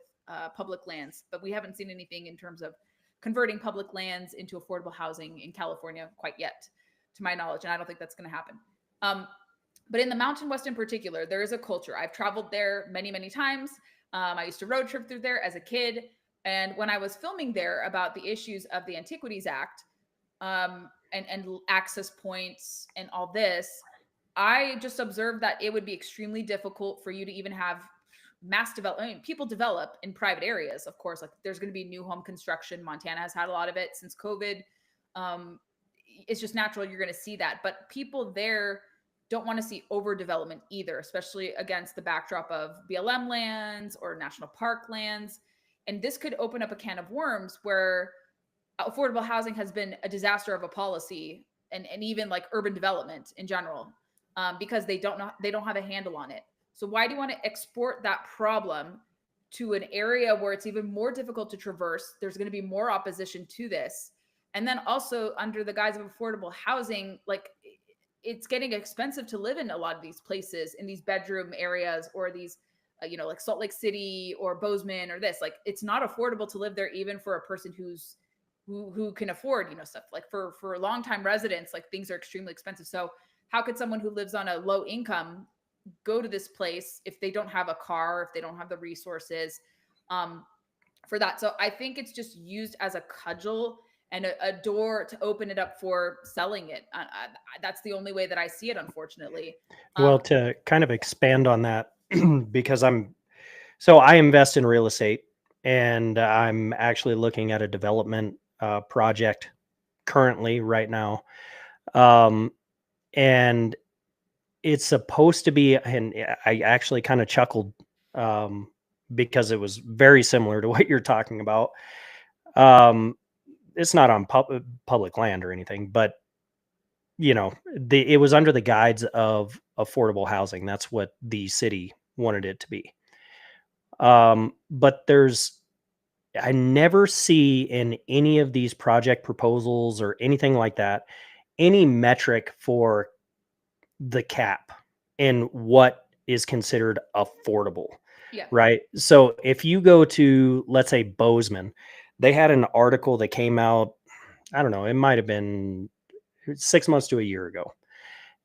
[SPEAKER 2] public lands. But we haven't seen anything in terms of converting public lands into affordable housing in California quite yet, to my knowledge, and I don't think that's going to happen. But in the Mountain West in particular, there is a culture. I've traveled there many, many times. I used to road trip through there as a kid. And when I was filming there about the issues of the Antiquities Act and access points and all this, I just observed that it would be extremely difficult for you to even have mass development. I mean, people develop in private areas, of course. Like there's going to be new home construction. Montana has had a lot of it since COVID. It's just natural you're going to see that. But people there don't want to see overdevelopment either, especially against the backdrop of BLM lands or national park lands. And this could open up a can of worms where affordable housing has been a disaster of a policy and even like urban development in general, because they don't have a handle on it. So why do you want to export that problem to an area where it's even more difficult to traverse? There's going to be more opposition to this. And then also under the guise of affordable housing, like it's getting expensive to live in a lot of these places, in these bedroom areas or these, like Salt Lake City or Bozeman or this, like it's not affordable to live there, even for a person who can afford, stuff like for longtime residents, like things are extremely expensive. So how could someone who lives on a low income go to this place if they don't have a car, if they don't have the resources for that? So I think it's just used as a cudgel and a door to open it up for selling it. That's the only way that I see it, unfortunately.
[SPEAKER 1] Well, to kind of expand on that, because I invest in real estate, and I'm actually looking at a development project currently right now. And it's supposed to be, and I actually kind of chuckled because it was very similar to what you're talking about. It's not on public land or anything, but it was under the guise of affordable housing. That's what the city wanted it to be. But I never see in any of these project proposals or anything like that, any metric for the cap and what is considered affordable.
[SPEAKER 2] Yeah.
[SPEAKER 1] Right. So if you go to, let's say, Bozeman, they had an article that came out, I don't know, it might have been 6 months to a year ago.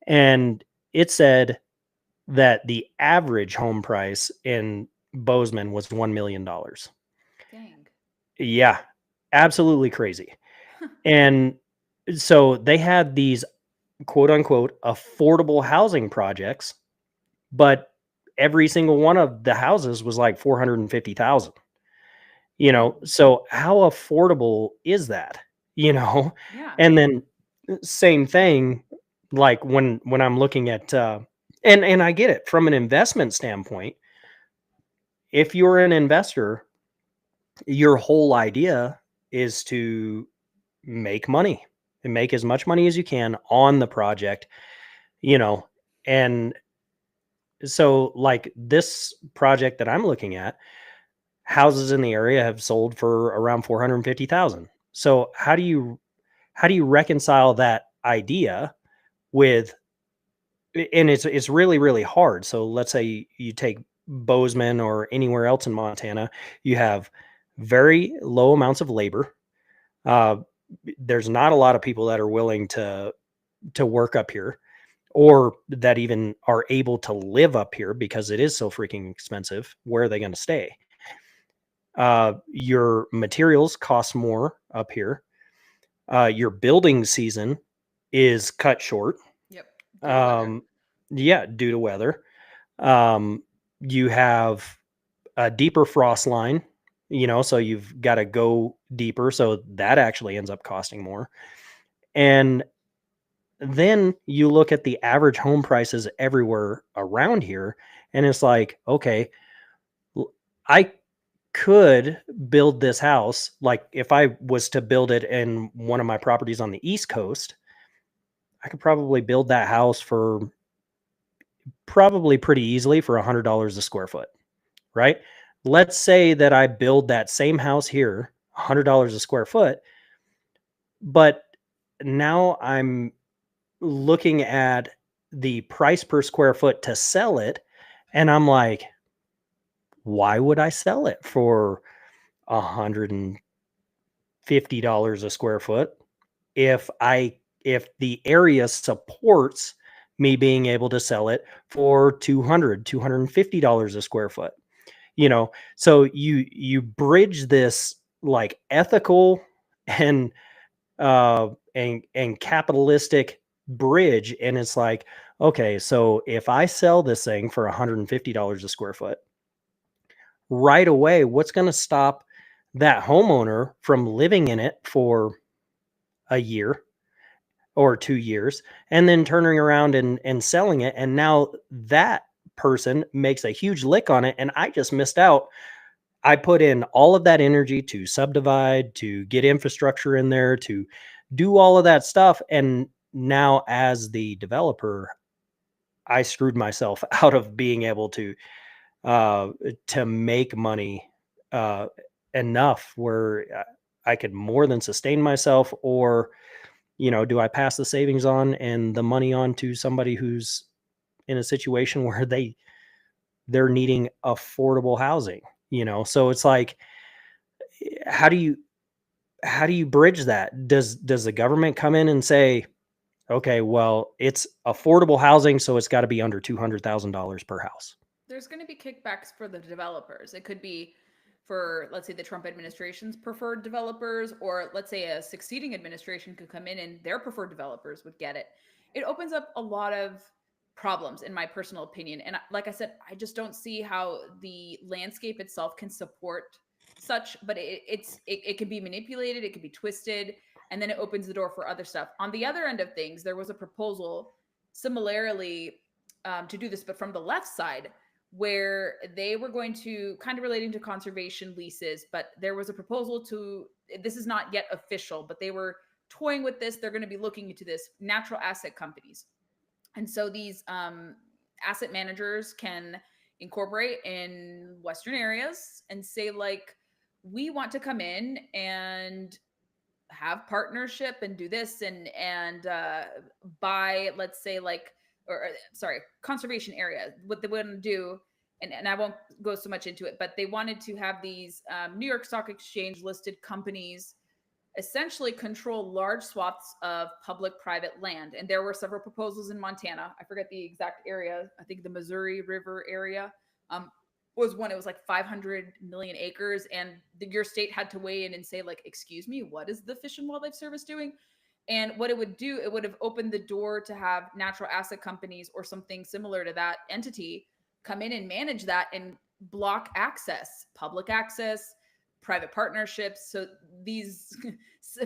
[SPEAKER 1] And it said that the average home price in Bozeman was $1 million.
[SPEAKER 2] Dang.
[SPEAKER 1] Yeah, absolutely crazy. And so they had these quote unquote affordable housing projects, but every single one of the houses was like 450,000. So how affordable is that?
[SPEAKER 2] Yeah.
[SPEAKER 1] And then same thing, like when I'm looking at and I get it from an investment standpoint. If you're an investor, your whole idea is to make money and make as much money as you can on the project, and so like this project that I'm looking at, houses in the area have sold for around 450,000. So how do you reconcile that idea with, and it's really, really hard. So let's say you take Bozeman or anywhere else in Montana, you have very low amounts of labor. There's not a lot of people that are willing to work up here, or that even are able to live up here because it is so freaking expensive. Where are they going to stay? Your materials cost more up here. Your building season is cut short.
[SPEAKER 2] Yep. Due to weather.
[SPEAKER 1] Um, yeah, due to weather. Um, you have a deeper frost line, so you've got to go deeper. So that actually ends up costing more. And then you look at the average home prices everywhere around here, and it's like, okay, I could build this house. Like if I was to build it in one of my properties on the East Coast, I could probably build that house for probably pretty easily for $100 a square foot, right? Let's say that I build that same house here, $100 a square foot, but now I'm looking at the price per square foot to sell it, and I'm like, why would I sell it for $150 a square foot if the area supports me being able to sell it for $250 a square foot? So you bridge this like ethical and and capitalistic bridge, and it's like, okay, so if I sell this thing for $150 a square foot right away, what's going to stop that homeowner from living in it for a year or 2 years and then turning around and selling it? And now that person makes a huge lick on it, and I just missed out. I put in all of that energy to subdivide, to get infrastructure in there, to do all of that stuff. And now, as the developer, I screwed myself out of being able to make money uh, enough where I could more than sustain myself, or do I pass the savings on and the money on to somebody who's in a situation where they're needing affordable housing? So it's like, how do you how do you bridge that? Does the government come in and say, okay, well, it's affordable housing, so it's got to be under $200,000 per house?
[SPEAKER 2] There's going to be kickbacks for the developers. It could be for, let's say, the Trump administration's preferred developers, or let's say a succeeding administration could come in and their preferred developers would get it. It opens up a lot of problems, in my personal opinion. And like I said, I just don't see how the landscape itself can support such, but it can be manipulated, it can be twisted, and then it opens the door for other stuff. On the other end of things, there was a proposal similarly to do this, but from the left side, where they were going to, kind of relating to conservation leases, but there was a proposal to, this is not yet official, but they were toying with this. They're going to be looking into this, natural asset companies. And so these asset managers can incorporate in Western areas and say, like, we want to come in and have partnership and do this and buy, let's say, like, or sorry, conservation area. What they want to do, and I won't go so much into it, but they wanted to have these New York Stock Exchange listed companies essentially control large swaths of public-private land. And there were several proposals in Montana. I forget the exact area. I think the Missouri River area was one. It was like 500 million acres, and your state had to weigh in and say, like, excuse me, what is the Fish and Wildlife Service doing? And what it would do, it would have opened the door to have natural asset companies or something similar to that entity come in and manage that and block access, public access, private partnerships. So these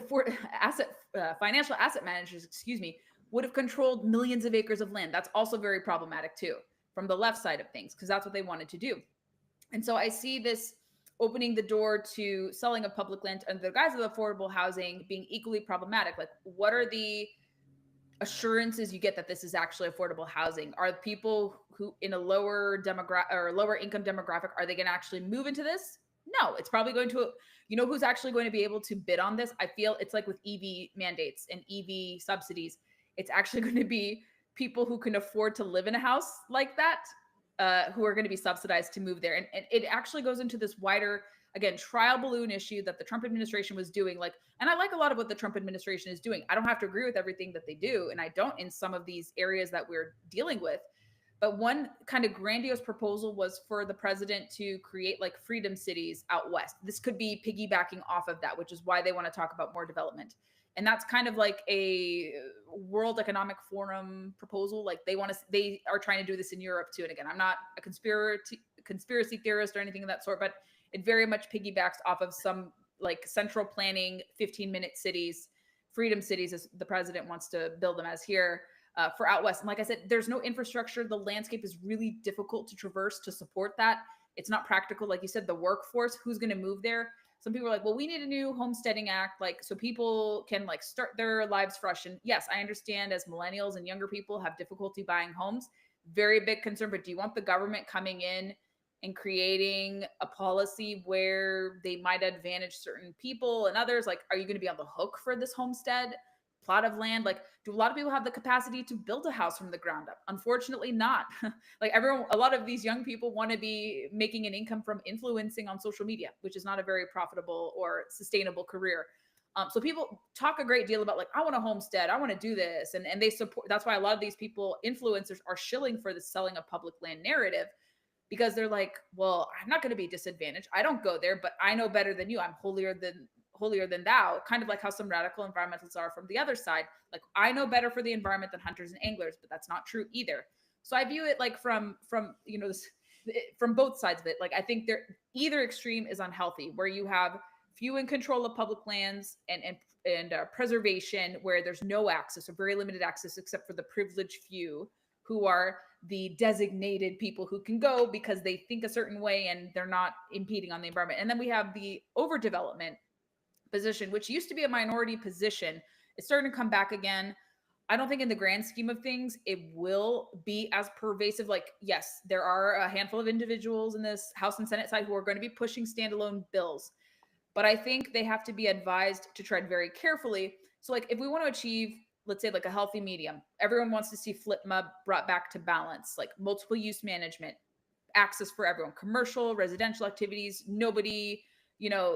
[SPEAKER 2] for financial asset managers, excuse me, would have controlled millions of acres of land. That's also very problematic too, from the left side of things, because that's what they wanted to do. And so I see this opening the door to selling of public land under the guise of affordable housing being equally problematic. Like, what are the assurances you get that this is actually affordable housing? Are people who in a lower demographic or lower income demographic, are they going to actually move into this? No, it's probably going to, who's actually going to be able to bid on this? I feel it's like with EV mandates and EV subsidies. It's actually going to be people who can afford to live in a house like that, who are going to be subsidized to move there. And it actually goes into this wider, again, trial balloon issue that the Trump administration was doing. Like, and I like a lot of what the Trump administration is doing. I don't have to agree with everything that they do, and I don't in some of these areas that we're dealing with. But one kind of grandiose proposal was for the president to create like freedom cities out west. This could be piggybacking off of that, which is why they want to talk about more development. And that's kind of like a World Economic Forum proposal. Like they are trying to do this in Europe too. And again, I'm not a conspiracy theorist or anything of that sort, but it very much piggybacks off of some like central planning 15-minute cities, freedom cities, as the president wants to build them as here, for out west. And like I said, there's no infrastructure. The landscape is really difficult to traverse to support that. It's not practical. Like you said, the workforce, who's going to move there? Some people are like, well, we need a new homesteading act, like so people can like start their lives fresh. And yes, I understand as millennials and younger people have difficulty buying homes. Very big concern. But do you want the government coming in and creating a policy where they might advantage certain people and others? Like, are you going to be on the hook for this homestead plot of land? Like, do a lot of people have the capacity to build a house from the ground up? Unfortunately not. Like everyone, a lot of these young people want to be making an income from influencing on social media, which is not a very profitable or sustainable career. So people talk a great deal about like, I want a homestead, I want to do this, and they support. That's why a lot of these people, influencers, are shilling for the selling of public land narrative, because they're like, well, I'm not going to be disadvantaged. I don't go there, but I know better than you. I'm holier than thou, kind of like how some radical environmentalists are from the other side. Like, I know better for the environment than hunters and anglers, but that's not true either. So I view it like from from both sides of it. Like, I think either extreme is unhealthy, where you have few in control of public lands and preservation, where there's no access or very limited access except for the privileged few who are the designated people who can go because they think a certain way and they're not impeding on the environment. And then we have the overdevelopment position, which used to be a minority position. It's starting to come back again. I don't think in the grand scheme of things, it will be as pervasive. Like, yes, there are a handful of individuals in this House and Senate side who are going to be pushing standalone bills, but I think they have to be advised to tread very carefully. So like, if we want to achieve, let's say like a healthy medium, everyone wants to see FLTMA brought back to balance, like multiple use management, access for everyone, commercial, residential activities, nobody,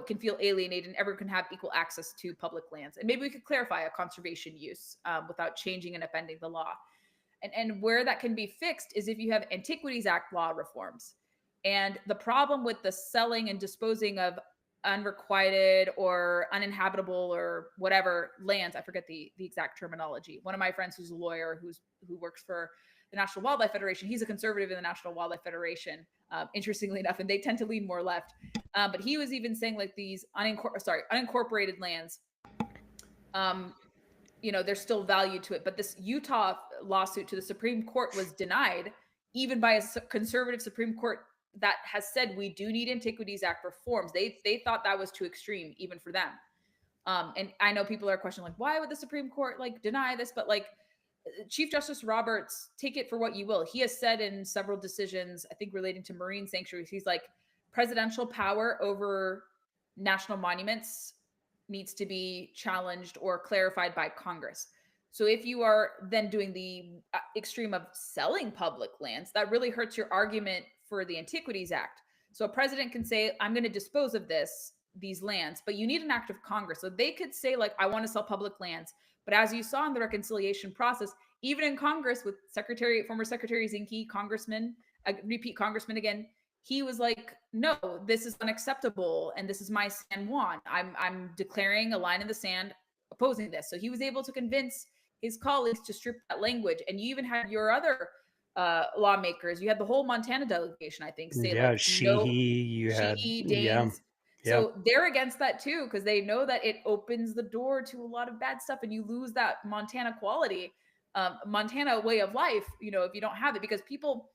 [SPEAKER 2] can feel alienated, and everyone can have equal access to public lands. And maybe we could clarify a conservation use without changing and upending the law. And where that can be fixed is if you have Antiquities Act law reforms. And the problem with the selling and disposing of unrequited or uninhabitable or whatever lands, I forget the exact terminology. One of my friends who's a lawyer who works for the National Wildlife Federation, he's a conservative in the National Wildlife Federation, interestingly enough, and they tend to lean more left. But he was even saying like these unincorporated lands, there's still value to it. But this Utah lawsuit to the Supreme Court was denied, even by a conservative Supreme Court that has said we do need Antiquities Act reforms. They thought that was too extreme, even for them. And I know people are questioning like, why would the Supreme Court like deny this? But like, Chief Justice Roberts, take it for what you will. He has said in several decisions, I think relating to marine sanctuaries, he's like, presidential power over national monuments needs to be challenged or clarified by Congress. So if you are then doing the extreme of selling public lands, that really hurts your argument for the Antiquities Act. So a president can say, I'm going to dispose of these lands, but you need an act of Congress. So they could say like, I want to sell public lands. But as you saw in the reconciliation process, even in Congress with former Secretary Zinke, congressman, repeat congressman again, he was like, no, this is unacceptable. And this is my San Juan. I'm declaring a line in the sand opposing this. So he was able to convince his colleagues to strip that language. And you even had your other lawmakers. You had the whole Montana delegation, I think, say like,
[SPEAKER 1] Sheehy, you had
[SPEAKER 2] Daines. So they're against that too, because they know that it opens the door to a lot of bad stuff and you lose that Montana quality, Montana way of life, if you don't have it, because people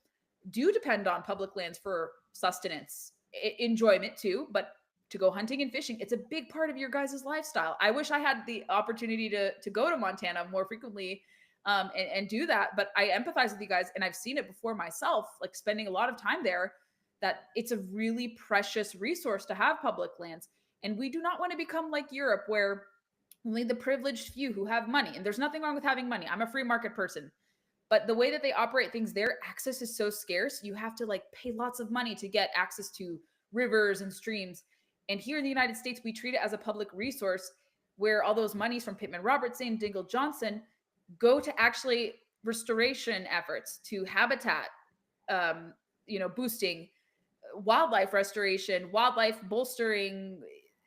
[SPEAKER 2] do depend on public lands for sustenance, enjoyment too, but to go hunting and fishing, it's a big part of your guys' lifestyle. I wish I had the opportunity to go to Montana more frequently and do that, but I empathize with you guys, and I've seen it before myself, like spending a lot of time there, that it's a really precious resource to have public lands. And we do not want to become like Europe, where only the privileged few who have money, and there's nothing wrong with having money. I'm a free market person. But the way that they operate things there, access is so scarce. You have to like pay lots of money to get access to rivers and streams. And here in the United States, we treat it as a public resource, where all those monies from Pittman Robertson, Dingell Johnson go to actually restoration efforts, to habitat, boosting, wildlife restoration, wildlife bolstering.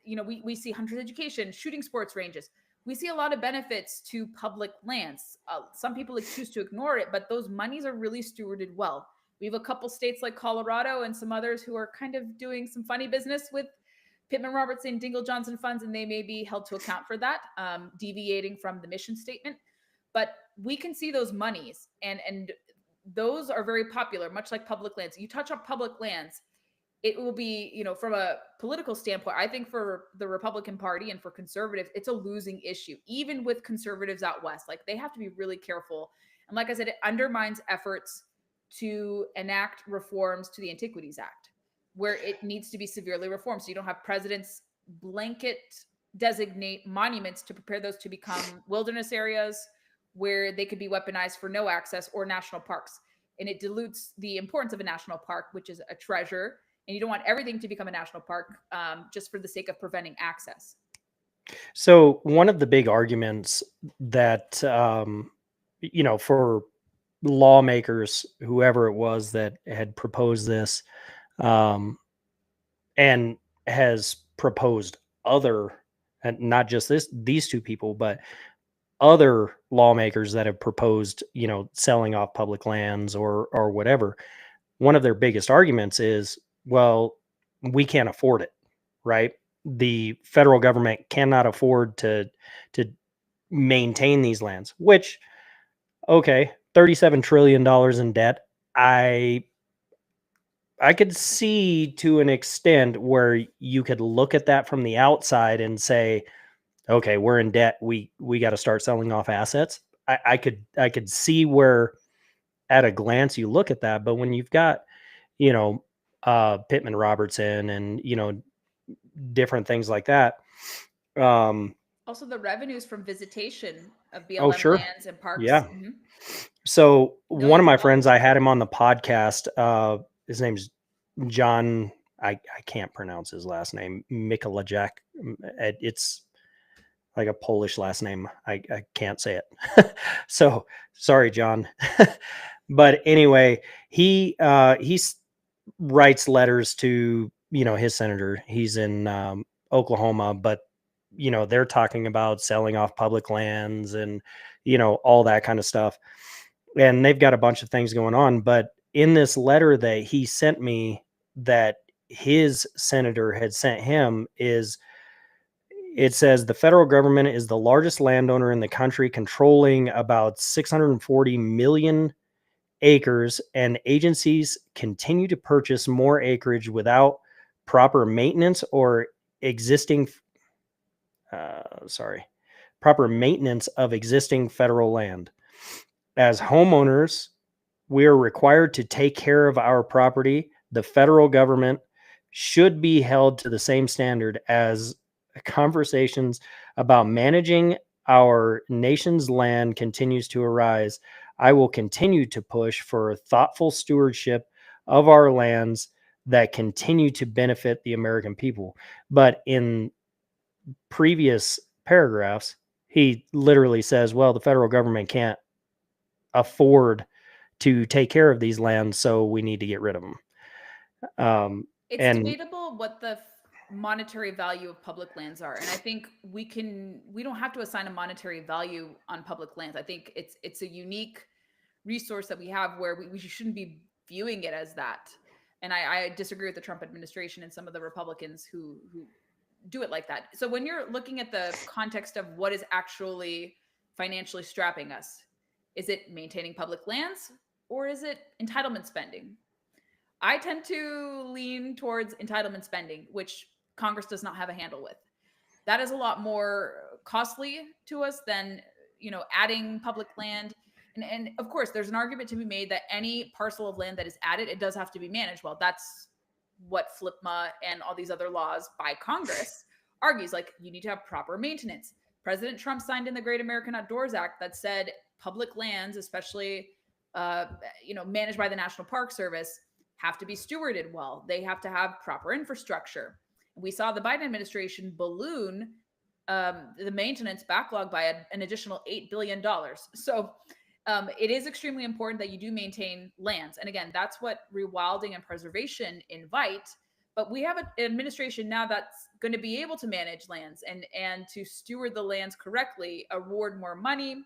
[SPEAKER 2] We see hunters education, shooting sports ranges. we see a lot of benefits to public lands. Some people choose to ignore it, but those monies are really stewarded well. We have a couple states like Colorado and some others who are kind of doing some funny business with Pittman Robertson, Dingell Johnson funds, and they may be held to account for that, deviating from the mission statement. But we can see those monies, and those are very popular, much like public lands. You touch on public lands, it will be, from a political standpoint, I think for the Republican Party and for conservatives, it's a losing issue, even with conservatives out west. Like, they have to be really careful. And like I said, it undermines efforts to enact reforms to the Antiquities Act, where it needs to be severely reformed. So you don't have presidents blanket designate monuments to prepare those to become wilderness areas where they could be weaponized for no access, or national parks. And it dilutes the importance of a national park, which is a treasure. And you don't want everything to become a national park just for the sake of preventing access.
[SPEAKER 1] So one of the big arguments that, for lawmakers, whoever it was that had proposed this, and has proposed other, and not just these two people, but other lawmakers that have proposed, selling off public lands or whatever. One of their biggest arguments is, well, we can't afford it, right? The federal government cannot afford to maintain these lands, which, okay, $37 trillion in debt. I could see to an extent where you could look at that from the outside and say, okay, we're in debt. We got to start selling off assets. I could see where at a glance you look at that, but when you've got, Pittman Robertson and, different things like that.
[SPEAKER 2] Also, the revenues from visitation of BLM
[SPEAKER 1] Sure.
[SPEAKER 2] lands and parks.
[SPEAKER 1] Yeah. Mm-hmm. So one of my friends,
[SPEAKER 2] dollars.
[SPEAKER 1] I had him on the podcast. His name's John. I can't pronounce his last name. Mikolajczak. It's like a Polish last name. I can't say it. So sorry, John. But anyway, he writes letters to, his senator. He's in Oklahoma, but they're talking about selling off public lands and, all that kind of stuff. And they've got a bunch of things going on. But in this letter that he sent me, that his senator had sent him, it says the federal government is the largest landowner in the country, controlling about 640 million acres, and agencies continue to purchase more acreage without proper maintenance or proper maintenance of existing federal land. As homeowners, we are required to take care of our property. The federal government should be held to the same standard as conversations about managing our nation's land continues to arise. I will continue to push for thoughtful stewardship of our lands that continue to benefit the American people. But in previous paragraphs, he literally says, well, the federal government can't afford to take care of these lands, so we need to get rid of them.
[SPEAKER 2] It's debatable what the monetary value of public lands are, and I think we don't have to assign a monetary value on public lands. I think it's a unique resource that we have where we shouldn't be viewing it as that. And I disagree with the Trump administration and some of the Republicans who do it like that. So when you're looking at the context of what is actually financially strapping us, is it maintaining public lands or is it entitlement spending? I tend to lean towards entitlement spending, which Congress does not have a handle with. That is a lot more costly to us than, adding public land. And of course, there's an argument to be made that any parcel of land that is added, it does have to be managed well. That's what FLPMA and all these other laws by Congress argues. Like, you need to have proper maintenance. President Trump signed in the Great American Outdoors Act that said public lands, especially managed by the National Park Service, have to be stewarded well. They have to have proper infrastructure. We saw the Biden administration balloon the maintenance backlog by an additional $8 billion. So it is extremely important that you do maintain lands. And again, that's what rewilding and preservation invite. But we have an administration now that's going to be able to manage lands and to steward the lands correctly, award more money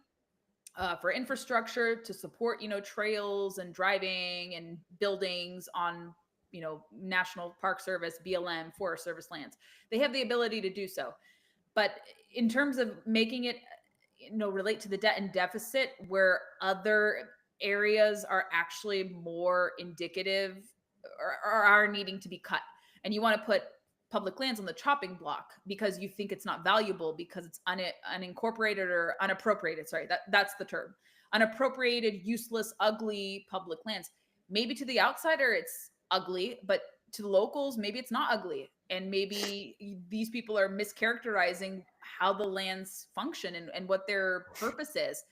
[SPEAKER 2] for infrastructure to support, trails and driving and buildings on, National Park Service, BLM, Forest Service lands. They have the ability to do so. But in terms of making it, relate to the debt and deficit, where other areas are actually more indicative or are needing to be cut, and you want to put public lands on the chopping block because you think it's not valuable because it's unincorporated or unappropriated. Sorry, that's the term. Unappropriated, useless, ugly public lands. Maybe to the outsider it's ugly, but to the locals maybe it's not ugly. And maybe these people are mischaracterizing how the lands function and what their purpose is.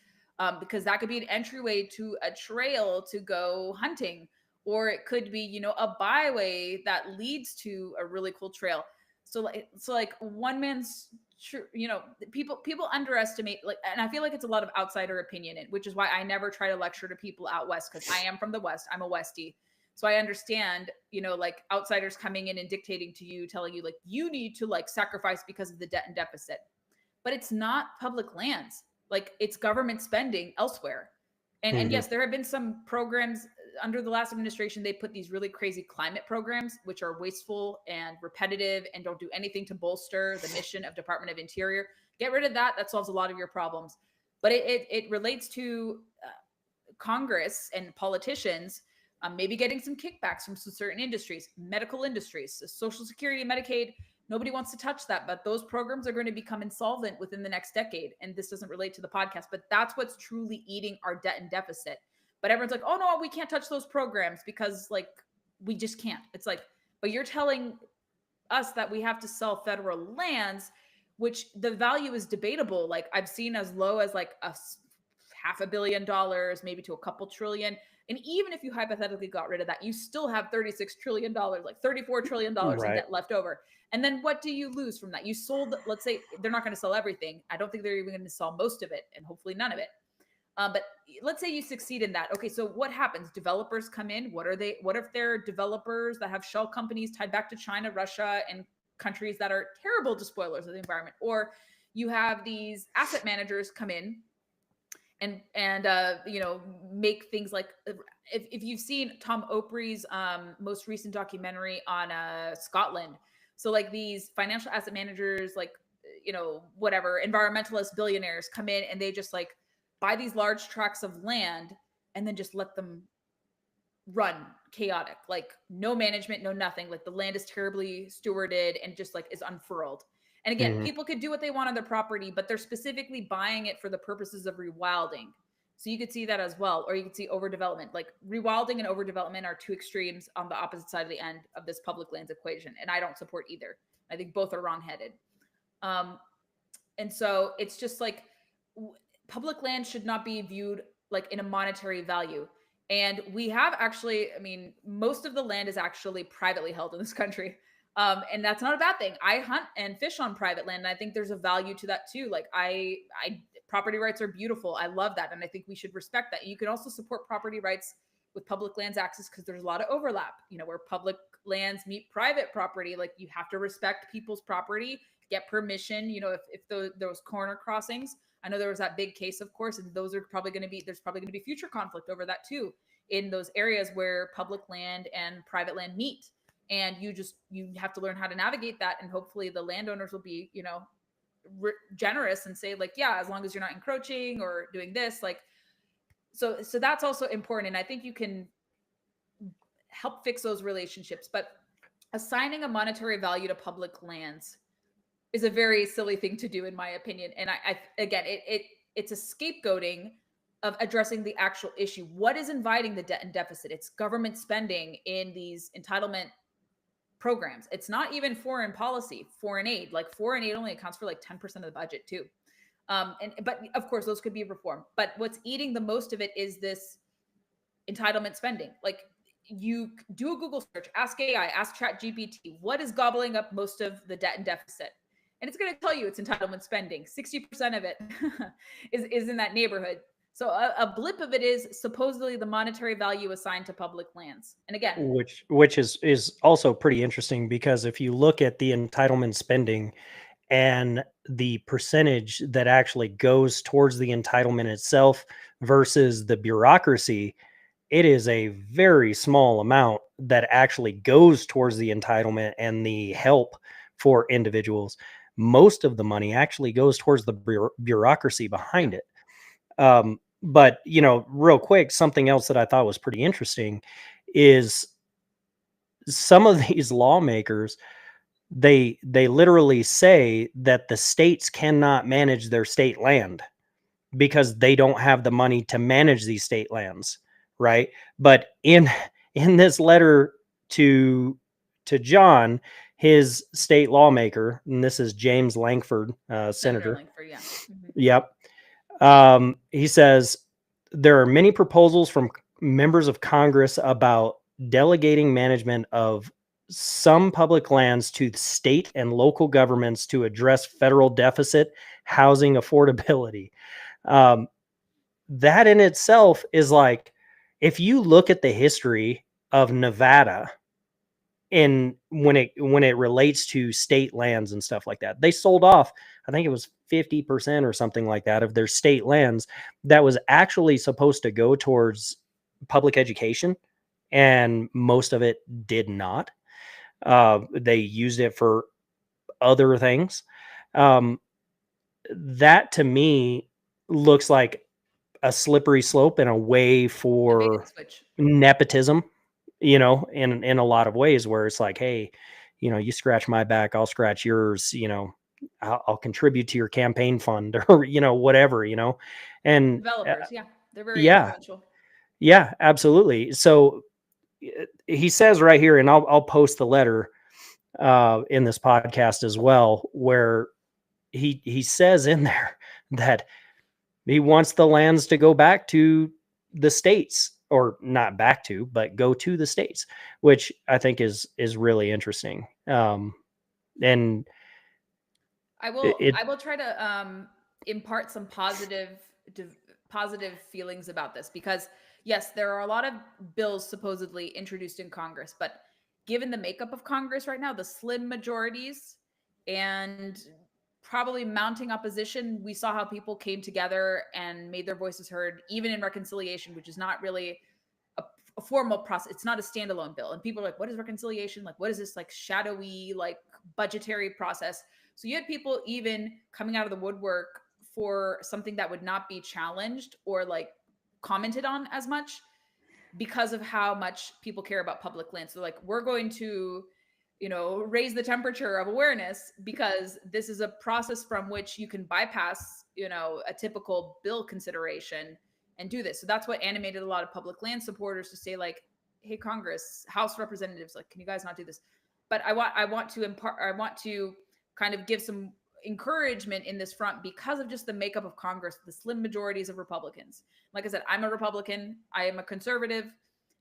[SPEAKER 2] Because that could be an entryway to a trail to go hunting, or it could be, a byway that leads to a really cool trail. So like one man's, people underestimate, like, and I feel like it's a lot of outsider opinion, which is why I never try to lecture to people out west, because I am from the West. I'm a Westie. So I understand, like outsiders coming in and dictating to you, telling you like, you need to like sacrifice because of the debt and deficit, but it's not public lands. Like, it's government spending elsewhere. And yes, there have been some programs under the last administration. They put these really crazy climate programs, which are wasteful and repetitive and don't do anything to bolster the mission of Department of Interior. Get rid of that. That solves a lot of your problems. But it relates to Congress and politicians, maybe getting some kickbacks from certain industries, medical industries, Social Security, Medicaid. Nobody wants to touch that, but those programs are going to become insolvent within the next decade. And this doesn't relate to the podcast, but that's what's truly eating our debt and deficit. But everyone's like, oh no, we can't touch those programs because like, we just can't. It's like, but you're telling us that we have to sell federal lands, which the value is debatable. Like, I've seen as low as like $500 million, maybe to a couple trillion. And even if you hypothetically got rid of that, you still have $36 trillion, like $34 trillion in debt left over. And then what do you lose from that? You sold, let's say they're not going to sell everything. I don't think they're even going to sell most of it, and hopefully none of it. But let's say you succeed in that. Okay, so what happens? Developers come in. What if they're developers that have shell companies tied back to China, Russia, and countries that are terrible despoilers of the environment? Or you have these asset managers come in and make things like, if you've seen Tom Opry's most recent documentary on Scotland. So like these financial asset managers, like, whatever, environmentalist billionaires come in and they just like buy these large tracts of land and then just let them run chaotic, like no management, no nothing. Like the land is terribly stewarded and just like is unfurled. And again, people could do what they want on their property, but they're specifically buying it for the purposes of rewilding. So you could see that as well. Or you could see overdevelopment. Like rewilding and overdevelopment are two extremes on the opposite side of the end of this public lands equation. And I don't support either. I think both are wrongheaded. And so it's just like public land should not be viewed like in a monetary value. And we have actually, most of the land is actually privately held in this country. And that's not a bad thing. I hunt and fish on private land, and I think there's a value to that too. Like I property rights are beautiful. I love that, and I think we should respect that. You can also support property rights with public lands access because there's a lot of overlap. Where public lands meet private property, like you have to respect people's property, get permission. If those corner crossings. I know there was that big case, of course, and there's probably going to be future conflict over that too in those areas where public land and private land meet. And you have to learn how to navigate that. And hopefully the landowners will be, generous and say like, yeah, as long as you're not encroaching or doing this, like, so that's also important. And I think you can help fix those relationships, but assigning a monetary value to public lands is a very silly thing to do, in my opinion. And it's a scapegoating of addressing the actual issue. What is inviting the debt and deficit? It's government spending in these entitlement programs. It's not even foreign policy, foreign aid. Like foreign aid only accounts for like 10% of the budget too. But of course those could be reformed. But what's eating the most of it is this entitlement spending. Like you do a Google search, ask AI, ask ChatGPT, what is gobbling up most of the debt and deficit? And it's going to tell you it's entitlement spending. 60% of it is in that neighborhood. So a blip of it is supposedly the monetary value assigned to public lands. And again,
[SPEAKER 1] Which is also pretty interesting because if you look at the entitlement spending and the percentage that actually goes towards the entitlement itself versus the bureaucracy, it is a very small amount that actually goes towards the entitlement and the help for individuals. Most of the money actually goes towards the bureaucracy
[SPEAKER 2] yeah,
[SPEAKER 1] behind it. But real quick, something else that I thought was pretty interesting is some of these lawmakers, they literally say that the states cannot manage their state land because they don't have the money to manage these state lands, right? But in this letter to John, his state lawmaker, and this is James Langford,
[SPEAKER 2] Senator
[SPEAKER 1] senator.
[SPEAKER 2] Langford, yeah.
[SPEAKER 1] Yep. He says there are many proposals from members of Congress about delegating management of some public lands to the state and local governments to address federal deficit housing affordability. Um, that in itself is like, if you look at the history of Nevada and when it relates to state lands and stuff like that, they sold off, I think it was 50% or something like that of their state lands that was actually supposed to go towards public education, and most of it did not. They used it for other things. Um, that to me looks like a slippery slope and a way
[SPEAKER 2] The bait and
[SPEAKER 1] for
[SPEAKER 2] switch.
[SPEAKER 1] nepotism, in a lot of ways where it's like, hey, you scratch my back, I'll scratch yours, I'll contribute to your campaign fund or, whatever, and
[SPEAKER 2] Developers, yeah. They're very
[SPEAKER 1] yeah,
[SPEAKER 2] influential.
[SPEAKER 1] yeah, absolutely. So he says right here, and I'll post the letter in this podcast as well, where he says in there that he wants the lands to go back to the states, or not back to, but go to the states, which I think is really interesting. And
[SPEAKER 2] I
[SPEAKER 1] it
[SPEAKER 2] will try to impart some positive feelings about this, because yes, there are a lot of bills supposedly introduced in Congress, but given the makeup of Congress right now, the slim majorities and probably mounting opposition, we saw how people came together and made their voices heard, even in reconciliation, which is not really a formal process. It's not a standalone bill. And people are like, what is reconciliation? Like, what is this like shadowy, like budgetary process? So you had people even coming out of the woodwork for something that would not be challenged or like commented on as much, because of how much people care about public land. So like, we're going to, raise the temperature of awareness, because this is a process from which you can bypass, a typical bill consideration and do this. So that's what animated a lot of public land supporters to say like, hey, Congress, House representatives, like, can you guys not do this? But I want to kind of give some encouragement in this front, because of just the makeup of Congress, the slim majorities of Republicans. Like I said, I'm a Republican, I am a conservative,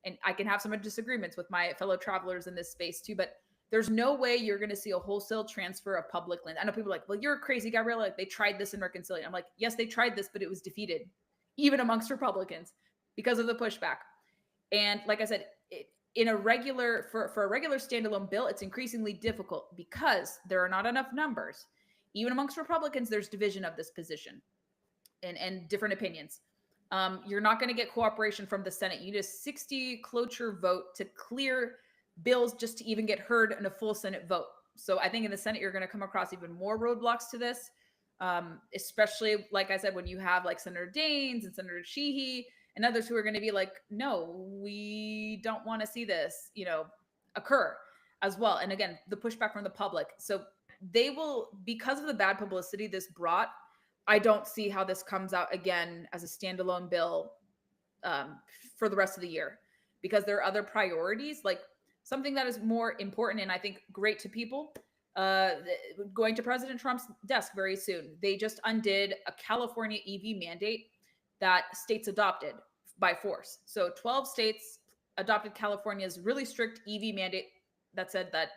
[SPEAKER 2] and I can have some disagreements with my fellow travelers in this space too. But there's no way you're going to see a wholesale transfer of public land. I know people are like, well, you're crazy, Gabriella. Like, they tried this in reconciliation. I'm like, yes, they tried this, but it was defeated, even amongst Republicans, because of the pushback. And like I said, in a regular for a regular standalone bill, it's increasingly difficult because there are not enough numbers. Even amongst Republicans, there's division of this position and different opinions. You're not going to get cooperation from the Senate. You need a 60 cloture vote to clear bills just to even get heard in a full Senate vote. So I think in the Senate, you're going to come across even more roadblocks to this, especially, like I said, when you have like Senator Daines and Senator Sheehy and others who are going to be like, no, we don't want to see this, occur as well. And again, the pushback from the public. So they will, because of the bad publicity this brought, I don't see how this comes out again as a standalone bill for the rest of the year, because there are other priorities, like something that is more important and I think great to people. Going to President Trump's desk very soon. They just undid a California EV mandate that states adopted by force. So 12 states adopted California's really strict EV mandate that said that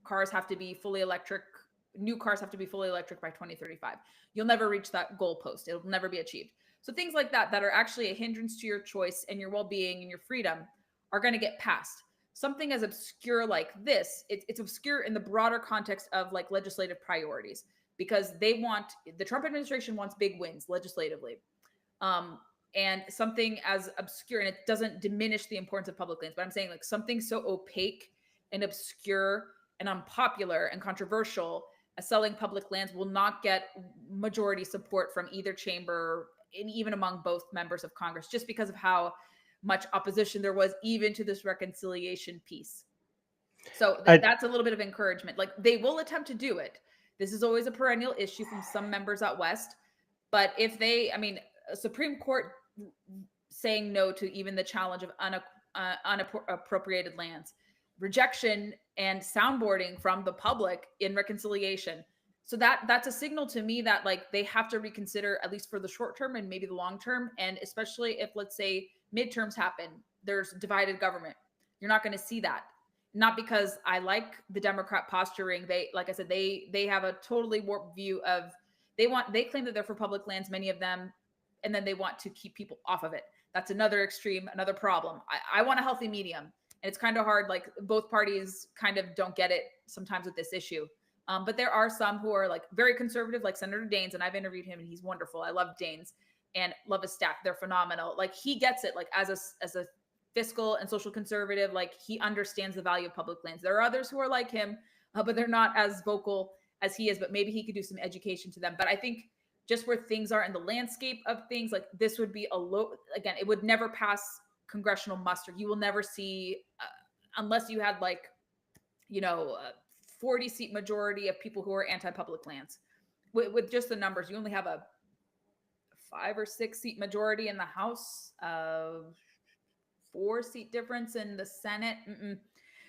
[SPEAKER 2] cars have to be fully electric. New cars have to be fully electric by 2035. You'll never reach that goal post. It'll never be achieved. So things like that that are actually a hindrance to your choice and your well-being and your freedom are going to get passed. Something as obscure like this, it's obscure in the broader context of like legislative priorities, because the Trump administration wants big wins legislatively. Um, and something as obscure, and it doesn't diminish the importance of public lands, but I'm saying like something so opaque and obscure and unpopular and controversial as selling public lands will not get majority support from either chamber, and even among both members of Congress, just because of how much opposition there was even to this reconciliation piece. So that's a little bit of encouragement. Like, they will attempt to do it. This is always a perennial issue from some members out west. But if they, I mean, a Supreme Court saying no to even the challenge of unappropriated lands, rejection and soundboarding from the public in reconciliation. So that's a signal to me that like they have to reconsider, at least for the short term and maybe the long term. And especially if, let's say, midterms happen, there's divided government. You're not going to see that. Not because I like the Democrat posturing. They, like I said, they have a totally warped view of, they claim that they're for public lands, many of them, and then they want to keep people off of it. That's another extreme, another problem. I want a healthy medium. And it's kind of hard. Like, both parties kind of don't get it sometimes with this issue. But there are some who are like very conservative, like Senator Daines, and I've interviewed him and he's wonderful. I love Daines and love his staff. They're phenomenal. Like, he gets it, like as a fiscal and social conservative, like he understands the value of public lands. There are others who are like him, but they're not as vocal as he is, but maybe he could do some education to them. But I think just where things are in the landscape of things, like this would be again, it would never pass congressional muster. You will never see, unless you had like, 40 seat majority of people who are anti-public lands. With just the numbers, you only have a 5 or 6 seat majority in the House, 4 seat difference in the Senate.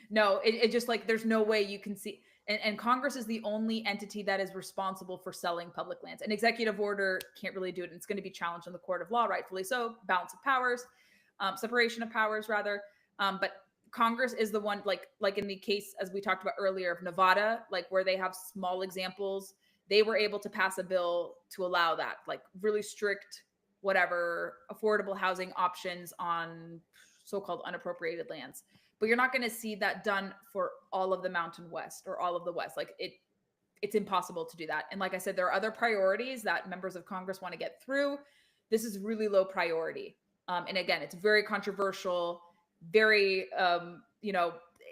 [SPEAKER 2] No, it just like, there's no way you can see. And Congress is the only entity that is responsible for selling public lands. An executive order can't really do it. And it's going to be challenged in the court of law, rightfully so. Balance of powers, separation of powers, rather. But Congress is the one, like in the case, as we talked about earlier, of Nevada, like where they have small examples, they were able to pass a bill to allow that, like really strict, whatever, affordable housing options on so-called unappropriated lands. But you're not going to see that done for all of the Mountain West or all of the West. Like, it's impossible to do that. And like I said, there are other priorities that members of Congress want to get through. This is really low priority. And again, it's very controversial, very,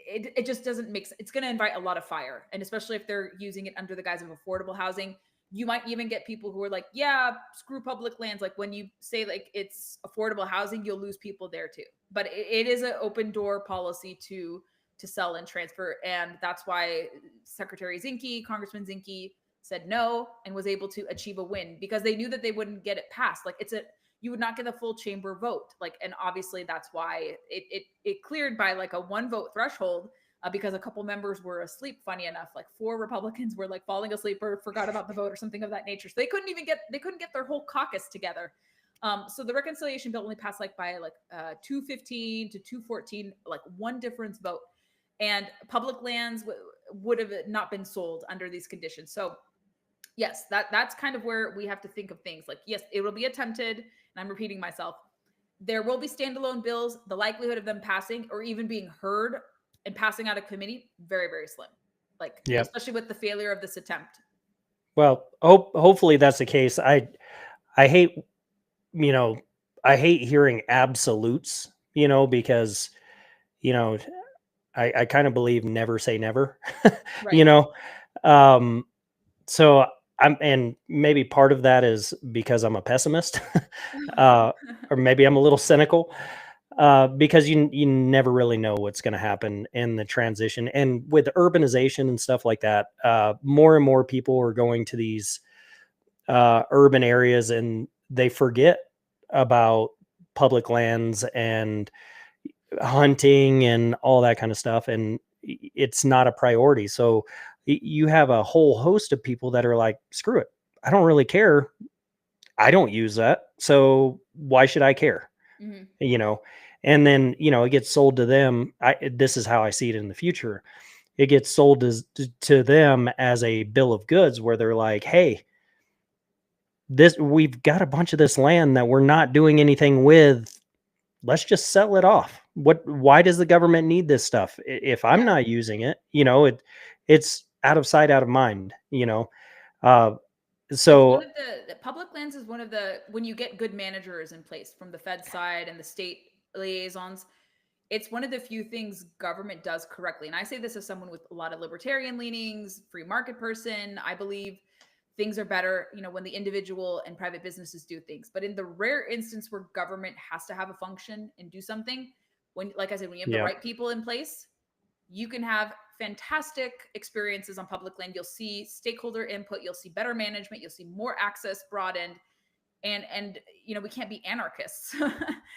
[SPEAKER 2] it just doesn't make sense. It's going to invite a lot of fire. And especially if they're using it under the guise of affordable housing, you might even get people who are like, yeah, screw public lands. Like, when you say like it's affordable housing, you'll lose people there too. But it is an open door policy to sell and transfer. And that's why Secretary Zinke, Congressman Zinke, said no and was able to achieve a win, because they knew that they wouldn't get it passed. Like, you would not get a full chamber vote. Like, and obviously that's why it cleared by like a 1 vote threshold, because a couple members were asleep. Funny enough, like 4 Republicans were like falling asleep or forgot about the vote or something of that nature. So they couldn't get their whole caucus together. So the reconciliation bill only passed like by like 215 to 214, like 1 difference vote, and public lands would have not been sold under these conditions. So yes, that's kind of where we have to think of things. Like, yes, it will be attempted, and I'm repeating myself. There will be standalone bills. The likelihood of them passing or even being heard and passing out of committee, very, very slim. Like, especially with the failure of this attempt.
[SPEAKER 1] Well, hopefully that's the case. I hate, I hate hearing absolutes, because, I kind of believe never say never,
[SPEAKER 2] Right.
[SPEAKER 1] So and maybe part of that is because I'm a pessimist, or maybe I'm a little cynical, because you never really know what's going to happen in the transition. And with urbanization and stuff like that, more and more people are going to these urban areas, and they forget about public lands and hunting and all that kind of stuff. And it's not a priority. So you have a whole host of people that are like, screw it, I don't really care. I don't use that. So why should I care?
[SPEAKER 2] Mm-hmm.
[SPEAKER 1] And then, it gets sold to them. This is how I see it in the future. It gets sold to them as a bill of goods where they're like, hey, we've got a bunch of this land that we're not doing anything with. Let's just sell it off. Why does the government need this stuff? If I'm
[SPEAKER 2] Yeah.
[SPEAKER 1] not using it, it's out of sight, out of mind, Uh,
[SPEAKER 2] It's one
[SPEAKER 1] so
[SPEAKER 2] of the public lands is one of the when you get good managers in place from the Fed side and the state liaisons, it's one of the few things government does correctly. And I say this as someone with a lot of libertarian leanings, free market person. I believe things are better, when the individual and private businesses do things. But in the rare instance where government has to have a function and do something, when, like I said, when you have the
[SPEAKER 1] yeah,
[SPEAKER 2] right people in place, you can have fantastic experiences on public land. You'll see stakeholder input, you'll see better management, you'll see more access broadened, and we can't be anarchists.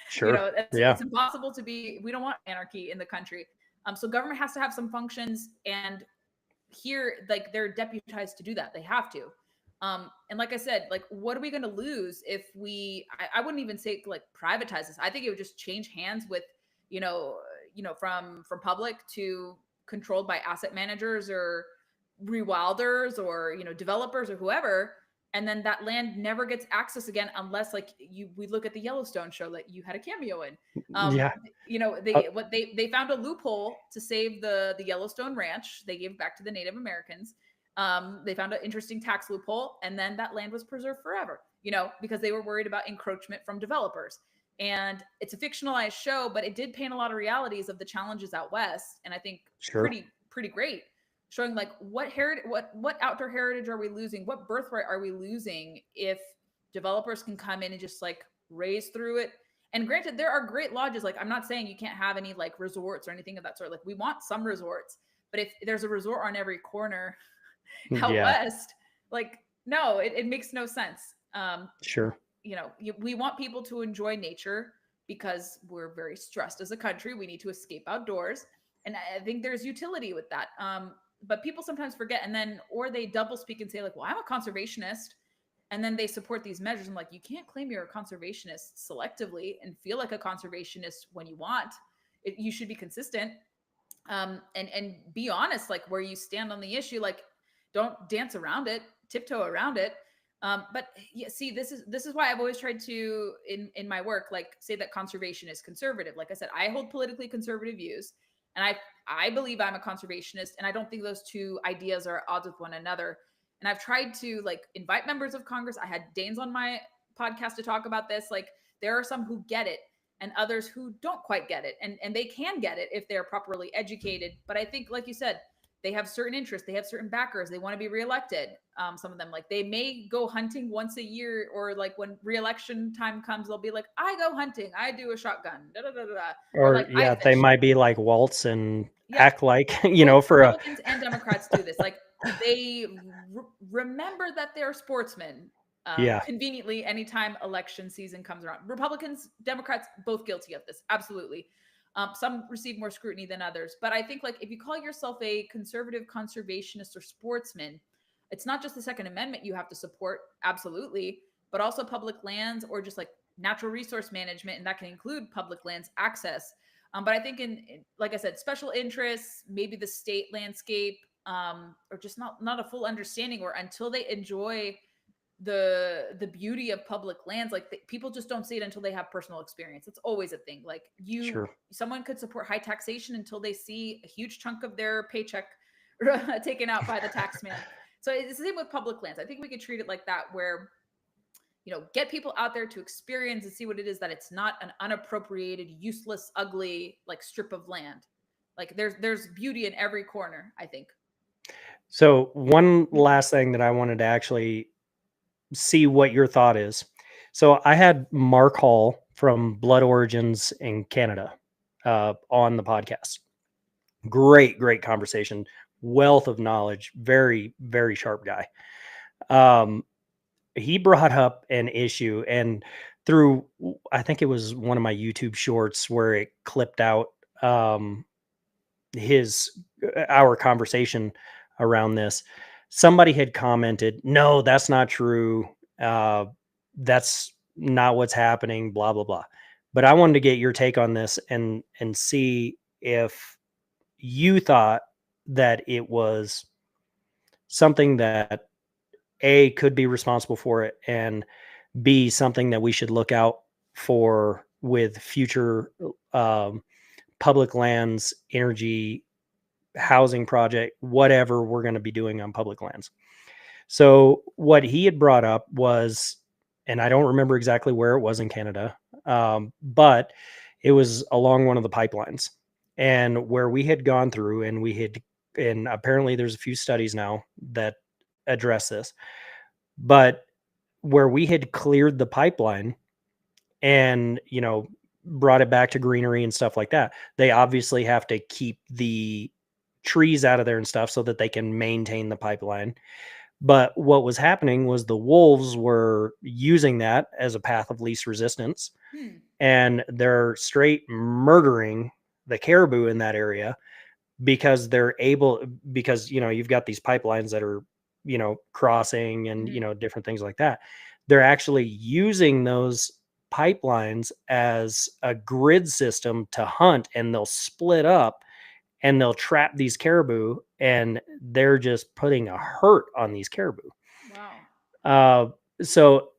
[SPEAKER 1] sure, yeah,
[SPEAKER 2] It's impossible to be. We don't want anarchy in the country. So government has to have some functions, and here, like, they're deputized to do that. They have to. And like I said, like, what are we going to lose if I wouldn't even say like privatize this. I think it would just change hands with, from public to controlled by asset managers or rewilders or, developers or whoever. And then that land never gets access again unless, like, we look at the Yellowstone show that you had a cameo in.
[SPEAKER 1] yeah. Uh,
[SPEAKER 2] They found a loophole to save the Yellowstone Ranch. They gave back to the Native Americans. They found an interesting tax loophole, and then that land was preserved forever. Because they were worried about encroachment from developers. And it's a fictionalized show, but it did paint a lot of realities of the challenges out west, and I think
[SPEAKER 1] sure.
[SPEAKER 2] pretty great, showing like what outdoor heritage are we losing, what birthright are we losing if developers can come in and just like raise through it. And granted, there are great lodges. Like, I'm not saying you can't have any like resorts or anything of that sort. Like, we want some resorts, but if there's a resort on every corner out
[SPEAKER 1] Yeah,
[SPEAKER 2] west, like, no, it makes no sense.
[SPEAKER 1] sure.
[SPEAKER 2] We want people to enjoy nature because we're very stressed as a country. We need to escape outdoors, and I think there's utility with that. But people sometimes forget, and then or they double speak and say like, "Well, I'm a conservationist," and then they support these measures. I'm like, you can't claim you're a conservationist selectively and feel like a conservationist when you want. You should be consistent, and be honest, like where you stand on the issue. Like, don't dance around it, tiptoe around it. But yeah, see, this is why I've always tried to in my work, like, say that conservation is conservative. Like I said, I hold politically conservative views, and I believe I'm a conservationist, and I don't think those two ideas are at odds with one another. And I've tried to like invite members of Congress. I had Danes on my podcast to talk about this. Like, there are some who get it and others who don't quite get it, and they can get it if they're properly educated. But I think, like you said, they have certain interests, they have certain backers, they want to be reelected. Some of them, like, they may go hunting once a year, or like when reelection time comes, they'll be like, I go hunting, I do a shotgun, da, da, da, da, da. Or
[SPEAKER 1] Or
[SPEAKER 2] like, I
[SPEAKER 1] yeah, they
[SPEAKER 2] fish.
[SPEAKER 1] might be like Waltz and
[SPEAKER 2] Yeah,
[SPEAKER 1] act like,
[SPEAKER 2] both
[SPEAKER 1] for a
[SPEAKER 2] Republicans and Democrats do this. Like, they remember that they're sportsmen.
[SPEAKER 1] yeah,
[SPEAKER 2] Conveniently, anytime election season comes around, Republicans, Democrats, both guilty of this. Absolutely. Some receive more scrutiny than others, but I think, like, if you call yourself a conservative, conservationist, or sportsman, it's not just the Second Amendment you have to support, absolutely, but also public lands, or just like natural resource management, and that can include public lands access. But I think like I said, special interests, maybe the state landscape, or just not a full understanding, or until they enjoy the beauty of public lands. Like, people just don't see it until they have personal experience. It's always a thing. Like,
[SPEAKER 1] sure.
[SPEAKER 2] someone could support high taxation until they see a huge chunk of their paycheck taken out by the tax man. So it's the same with public lands. I think we could treat it like that, where get people out there to experience and see what it is, that it's not an unappropriated, useless, ugly like strip of land. Like, there's beauty in every corner, I think.
[SPEAKER 1] So one last thing that I wanted to actually see what your thought is. So I had Mark Hall from Blood Origins in Canada on the podcast. Great conversation, wealth of knowledge, very, very sharp guy. He brought up an issue, and through, I think it was one of my YouTube shorts where it clipped out our conversation around this. Somebody had commented, no, that's not true. That's not what's happening, blah, blah, blah. But I wanted to get your take on this and see if you thought that it was something that A, could be responsible for it, and B, something that we should look out for with future public lands, energy, housing project, whatever we're going to be doing on public lands. So what he had brought up was, and I don't remember exactly where it was in Canada, but it was along one of the pipelines, and where we had gone through, and and apparently there's a few studies now that address this, but where we had cleared the pipeline and, brought it back to greenery and stuff like that, they obviously have to keep the trees out of there and stuff so that they can maintain the pipeline. But what was happening was the wolves were using that as a path of least resistance,
[SPEAKER 2] Hmm.
[SPEAKER 1] and they're straight murdering the caribou in that area because you've got these pipelines that are, crossing and,
[SPEAKER 2] Mhm.
[SPEAKER 1] different things like that. They're actually using those pipelines as a grid system to hunt, and they'll split up and they'll trap these caribou, and they're just putting a hurt on these caribou.
[SPEAKER 2] Wow.
[SPEAKER 1] Uh, so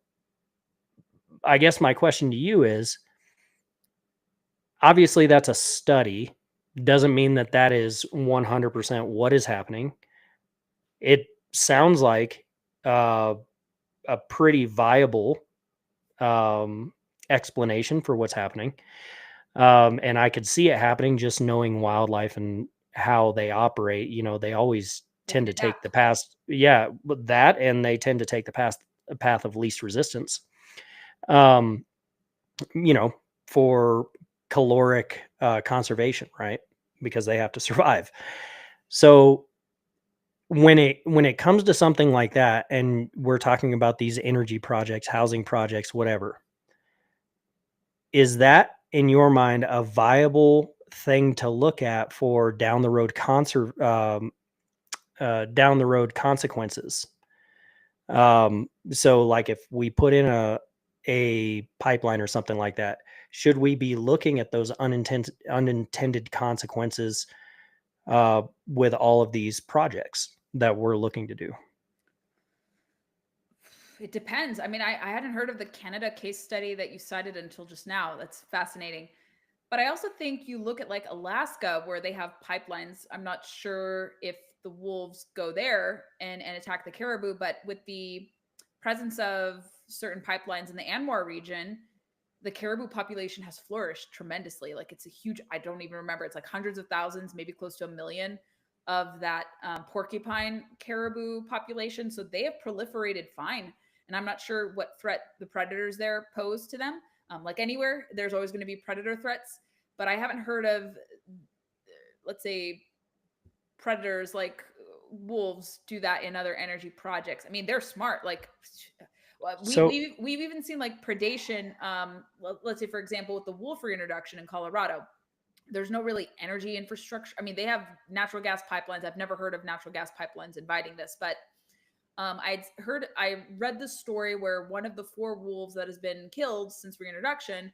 [SPEAKER 1] I guess my question to you is, obviously that's a study. Doesn't mean that that is 100% what is happening. It sounds like uh, a pretty viable um, explanation for what's happening. And I could see it happening just knowing wildlife and how they operate. They always
[SPEAKER 2] They can
[SPEAKER 1] tend to take
[SPEAKER 2] adapt.
[SPEAKER 1] the past. Yeah, but that, and they tend to take the past path of least resistance. Um, you know, for caloric conservation, right? Because they have to survive. So when it comes to something like that, and we're talking about these energy projects, housing projects, whatever, is that in your mind a viable thing to look at for down the road consequences? So like if we put in a pipeline or something like that, should we be looking at those unintended consequences with all of these projects that we're looking to do?
[SPEAKER 2] It depends. I mean, I hadn't heard of the Canada case study that you cited until just now. That's fascinating. But I also think you look at like Alaska where they have pipelines. I'm not sure if the wolves go there and attack the caribou, but with the presence of certain pipelines in the Anwar region, the caribou population has flourished tremendously. Like it's a huge, I don't even remember, it's like hundreds of thousands, maybe close to a million of that porcupine caribou population. So they have proliferated fine. And I'm not sure what threat the predators there pose to them. Like anywhere, there's always going to be predator threats, but I haven't heard of, let's say, predators like wolves do that in other energy projects. I mean, they're smart. Like
[SPEAKER 1] So
[SPEAKER 2] we've even seen like predation. Let's say, for example, with the wolf reintroduction in Colorado, there's no really energy infrastructure. I mean, they have natural gas pipelines. I've never heard of natural gas pipelines inviting this, but I read the story where one of the four wolves that has been killed since reintroduction,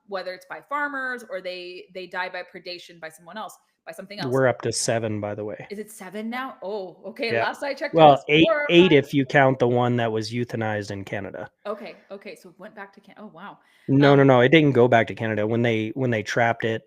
[SPEAKER 2] whether it's by farmers or they die by predation by someone else, by something else.
[SPEAKER 1] we're up to 7, by the way.
[SPEAKER 2] Is it 7 now? Oh, okay.
[SPEAKER 1] Yeah.
[SPEAKER 2] Last I checked, it
[SPEAKER 1] Well,
[SPEAKER 2] was
[SPEAKER 1] eight
[SPEAKER 2] 4 or
[SPEAKER 1] eight
[SPEAKER 2] 5.
[SPEAKER 1] if you count the one that was euthanized in Canada.
[SPEAKER 2] Okay. So it went back to Can. Oh, wow.
[SPEAKER 1] No, no,
[SPEAKER 2] Um,
[SPEAKER 1] no, it didn't go back to Canada. When they trapped it,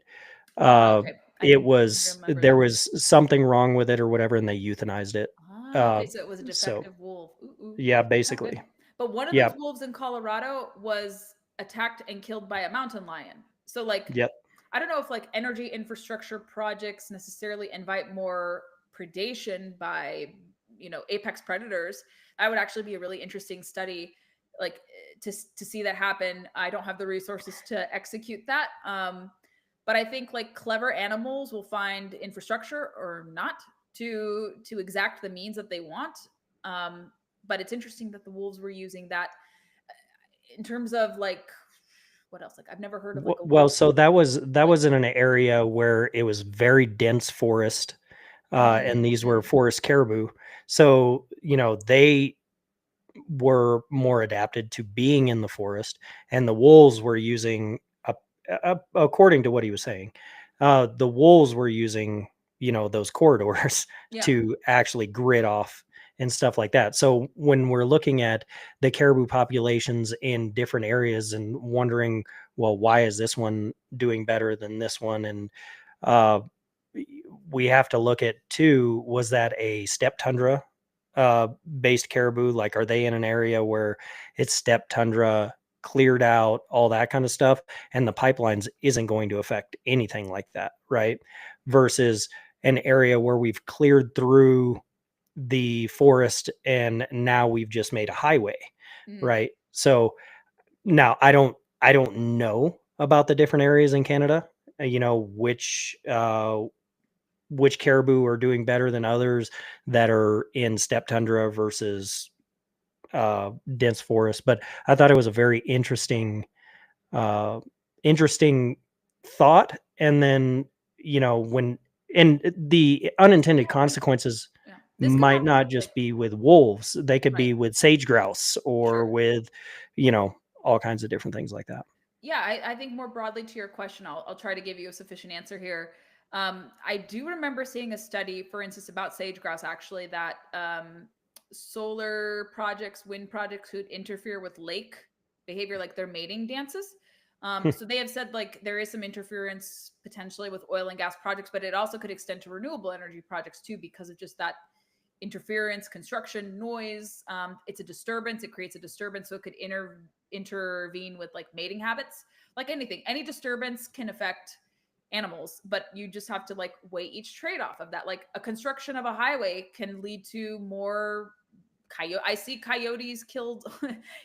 [SPEAKER 1] uh,
[SPEAKER 2] okay. I
[SPEAKER 1] it
[SPEAKER 2] didn't
[SPEAKER 1] was
[SPEAKER 2] remember
[SPEAKER 1] there
[SPEAKER 2] that.
[SPEAKER 1] was something wrong with it or whatever, and they euthanized it.
[SPEAKER 2] Okay.
[SPEAKER 1] Uh,
[SPEAKER 2] So it was a
[SPEAKER 1] so
[SPEAKER 2] defective wolf. Ooh.
[SPEAKER 1] yeah,
[SPEAKER 2] Not good.
[SPEAKER 1] basically.
[SPEAKER 2] But one of those
[SPEAKER 1] Yep,
[SPEAKER 2] wolves in Colorado was attacked and killed by a mountain lion. So like
[SPEAKER 1] yep.
[SPEAKER 2] I don't know if like energy infrastructure projects necessarily invite more predation by, apex predators. That would actually be a really interesting study, like to see that happen. I don't have the resources to execute that. But I think like clever animals will find infrastructure or not to exact the means that they want. Um, but it's interesting that the wolves were using that in terms of like what else? Like I've never heard of like a
[SPEAKER 1] Well,
[SPEAKER 2] wolf.
[SPEAKER 1] so that was in an area where it was very dense forest, and these were
[SPEAKER 2] Mm.
[SPEAKER 1] forest caribou. So they were more adapted to being in the forest, and the wolves were using, according to what he was saying, the wolves were using those corridors
[SPEAKER 2] Yeah.
[SPEAKER 1] to actually grid off and stuff like that. So when we're looking at the caribou populations in different areas and wondering, well, why is this one doing better than this one? And uh, we have to look at too, was that a steppe tundra based caribou? Like, are they in an area where it's steppe tundra, cleared out, all that kind of stuff, and the pipelines isn't going to affect anything like that, right? Versus an area where we've cleared through the forest and now we've just made a highway,
[SPEAKER 2] Mm.
[SPEAKER 1] right? So now I don't know about the different areas in Canada, you know, which caribou are doing better than others that are in steppe tundra versus dense forest. But I thought it was a very uh, interesting thought. And then, you know, when and the unintended consequences
[SPEAKER 2] Yeah. This could
[SPEAKER 1] might
[SPEAKER 2] happen
[SPEAKER 1] not
[SPEAKER 2] like
[SPEAKER 1] just be with wolves; they could
[SPEAKER 2] right.
[SPEAKER 1] be with sage grouse or
[SPEAKER 2] Sure.
[SPEAKER 1] with, you know, all kinds of different things like that.
[SPEAKER 2] Yeah, I think more broadly to your question, I'll try to give you a sufficient answer here. I do remember seeing a study, for instance, about sage grouse actually, that solar projects, wind projects could interfere with lake behavior, like their mating dances. So they have said like there is some interference potentially with oil and gas projects, but it also could extend to renewable energy projects too, because of just that interference, construction, noise. It's a disturbance. It creates a disturbance, so it could intervene with like mating habits. Like anything, any disturbance can affect animals, but you just have to like weigh each trade off of that. Like a construction of a highway can lead to more coyote. I see coyotes killed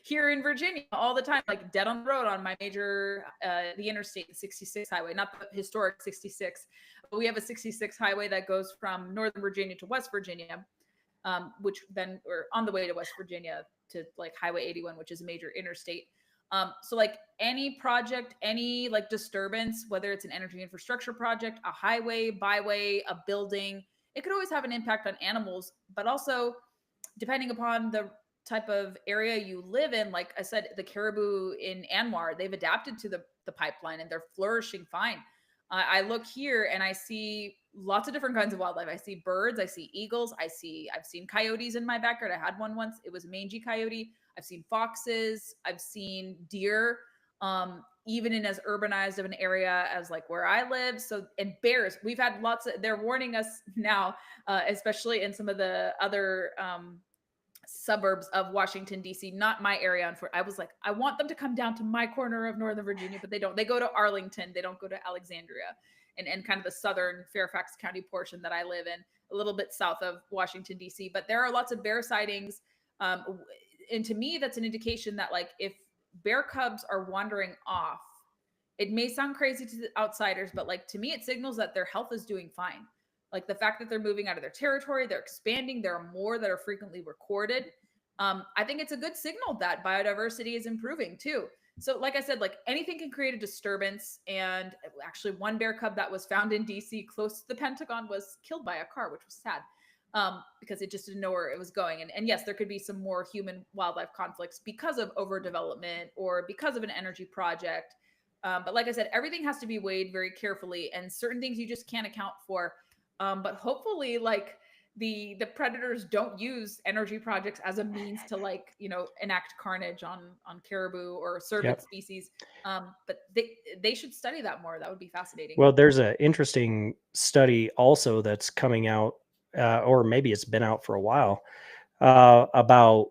[SPEAKER 2] here in Virginia all the time, like dead on the road on my major, the interstate 66 highway, not the historic 66, but we have a 66 highway that goes from Northern Virginia to West Virginia, which then we're on the way to West Virginia to like Highway 81, which is a major interstate. So like any project, any like disturbance, whether it's an energy infrastructure project, a highway, byway, a building, it could always have an impact on animals, but also depending upon the type of area you live in, like I said, the caribou in Anwar, they've adapted to the pipeline and they're flourishing fine. I look here and I see lots of different kinds of wildlife. I see birds, I see eagles, I've seen coyotes in my backyard. I had one once. It was a mangy coyote. I've seen foxes, I've seen deer, even in as urbanized of an area as like where I live. So, and bears, we've had lots of, they're warning us now, especially in some of the other suburbs of Washington D.C. Not my area. I was like, I want them to come down to my corner of Northern Virginia, but they don't. They go to Arlington. They don't go to Alexandria, and kind of the southern Fairfax County portion that I live in, a little bit south of Washington D.C. But there are lots of bear sightings, and to me, that's an indication that like if bear cubs are wandering off, it may sound crazy to the outsiders, but like to me, it signals that their health is doing fine. Like the fact that they're moving out of their territory, they're expanding, there are more that are frequently recorded. I think it's a good signal that biodiversity is improving too. So, like I said, like anything can create a disturbance. And actually, one bear cub that was found in DC close to the Pentagon was killed by a car, which was sad, because it just didn't know where it was going. And yes, there could be some more human wildlife conflicts because of overdevelopment or because of an energy project. But like I said, everything has to be weighed very carefully, and certain things you just can't account for. But hopefully, like the predators don't use energy projects as a means to like enact carnage on caribou or cervid
[SPEAKER 1] Yep.
[SPEAKER 2] species. But they should study that more. That would be fascinating.
[SPEAKER 1] Well, there's an interesting study also that's coming out, or maybe it's been out for a while, about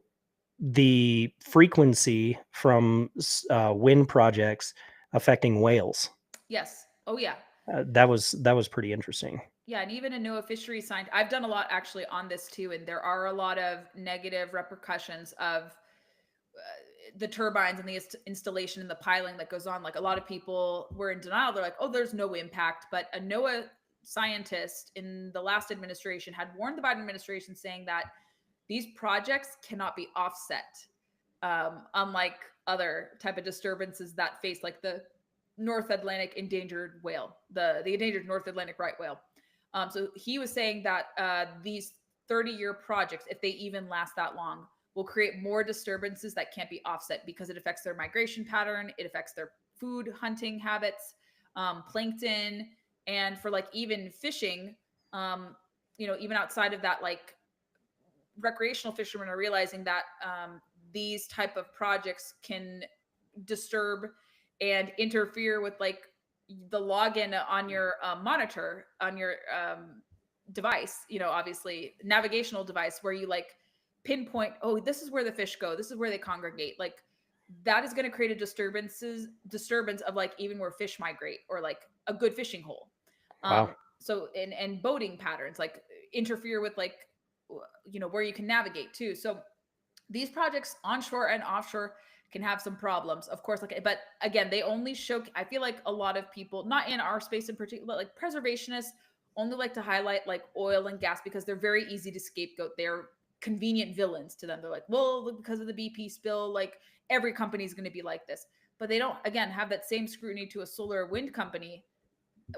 [SPEAKER 1] the frequency from wind projects affecting whales.
[SPEAKER 2] Yes. Oh yeah.
[SPEAKER 1] That was pretty interesting.
[SPEAKER 2] Yeah, and even a NOAA fisheries scientist, I've done a lot actually on this too, and there are a lot of negative repercussions of the turbines and the installation and the piling that goes on. Like a lot of people were in denial. They're like, "Oh, there's no impact," but a NOAA scientist in the last administration had warned the Biden administration, saying that these projects cannot be offset, unlike other type of disturbances that face like the North Atlantic endangered whale, the endangered North Atlantic right whale. So he was saying that these 30-year projects, if they even last that long, will create more disturbances that can't be offset because it affects their migration pattern, it affects their food hunting habits, plankton, and for like even fishing, even outside of that like recreational fishermen are realizing that these type of projects can disturb and interfere with like the login on your monitor on your device, obviously navigational device where you like pinpoint, oh, this is where the fish go, this is where they congregate. Like that is going to create a disturbance of like even where fish migrate or like a good fishing hole.
[SPEAKER 1] Wow.
[SPEAKER 2] So and boating patterns like interfere with like where you can navigate too. So these projects onshore and offshore can have some problems, of course. Like, but again, they only show. I feel like a lot of people, not in our space in particular, like preservationists, only like to highlight like oil and gas because they're very easy to scapegoat. They're convenient villains to them. They're like, well, because of the BP spill, like every company is going to be like this. But they don't, again, have that same scrutiny to a solar wind company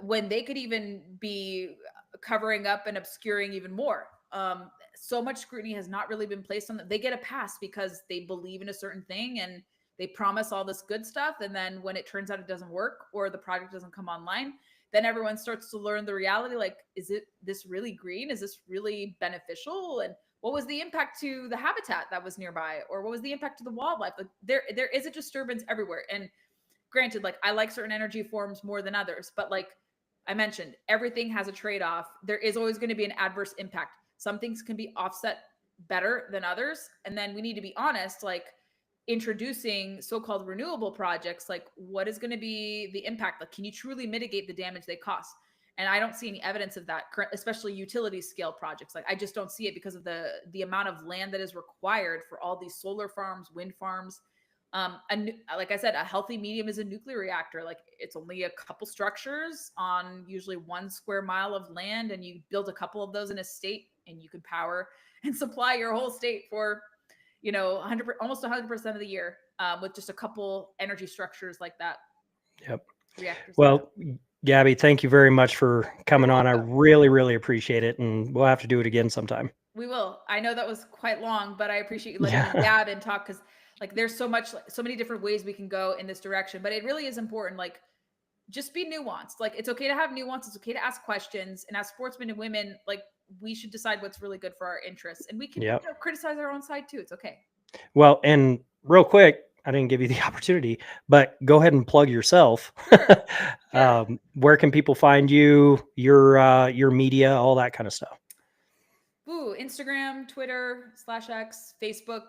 [SPEAKER 2] when they could even be covering up and obscuring even more. So much scrutiny has not really been placed on them. They get a pass because they believe in a certain thing and they promise all this good stuff. And then when it turns out it doesn't work or the project doesn't come online, then everyone starts to learn the reality. Like, is this really green? Is this really beneficial? And what was the impact to the habitat that was nearby? Or what was the impact to the wildlife? Like there is a disturbance everywhere. And granted, like I like certain energy forms more than others, but like I mentioned, everything has a trade-off. There is always going to be an adverse impact. Some things can be offset better than others. And then we need to be honest, like introducing so-called renewable projects, like what is going to be the impact? Like, can you truly mitigate the damage they cause? And I don't see any evidence of that, especially utility scale projects. Like I just don't see it because of the amount of land that is required for all these solar farms, wind farms. And like I said, a healthy medium is a nuclear reactor. Like it's only a couple structures on usually 1 square mile of land, and you build a couple of those in a state, and you can power and supply your whole state for 100, almost 100% of the year with just a couple energy structures like that.
[SPEAKER 1] Yep.
[SPEAKER 2] Reactors.
[SPEAKER 1] Well, Gabby, thank you very much for coming on. I really, really appreciate it. And we'll have to do it again sometime.
[SPEAKER 2] We will. I know that was quite long, but I appreciate you letting me gab and talk because like there's so many different ways we can go in this direction. But it really is important. Like just be nuanced. Like it's okay to have nuance. It's okay to ask questions. And as sportsmen and women, like we should decide what's really good for our interests. And we can criticize our own side too. It's okay.
[SPEAKER 1] Well, and real quick, I didn't give you the opportunity, but go ahead and plug yourself.
[SPEAKER 2] Sure.
[SPEAKER 1] Where can people find you, your media, all that kind of stuff?
[SPEAKER 2] Ooh, Instagram, Twitter /X, Facebook.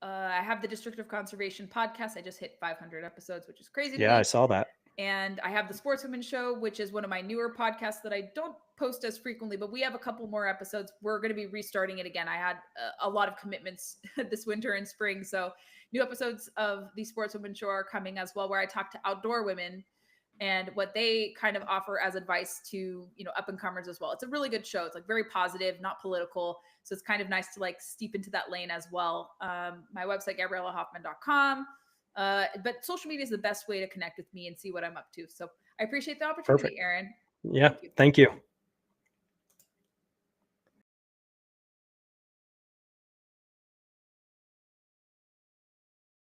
[SPEAKER 2] I have the District of Conservation podcast. I just hit 500 episodes, which is crazy.
[SPEAKER 1] Yeah, I saw that.
[SPEAKER 2] And I have the Sportswomen Show, which is one of my newer podcasts that I don't post as frequently, but we have a couple more episodes. We're going to be restarting it again. I had a lot of commitments this winter and spring. So new episodes of the Sportswomen Show are coming as well, where I talk to outdoor women and what they kind of offer as advice to, up and comers as well. It's a really good show. It's like very positive, not political. So it's kind of nice to like steep into that lane as well. My website, GabriellaHoffman.com. But social media is the best way to connect with me and see what I'm up to. So I appreciate the opportunity, Aaron.
[SPEAKER 1] Yeah. Thank you.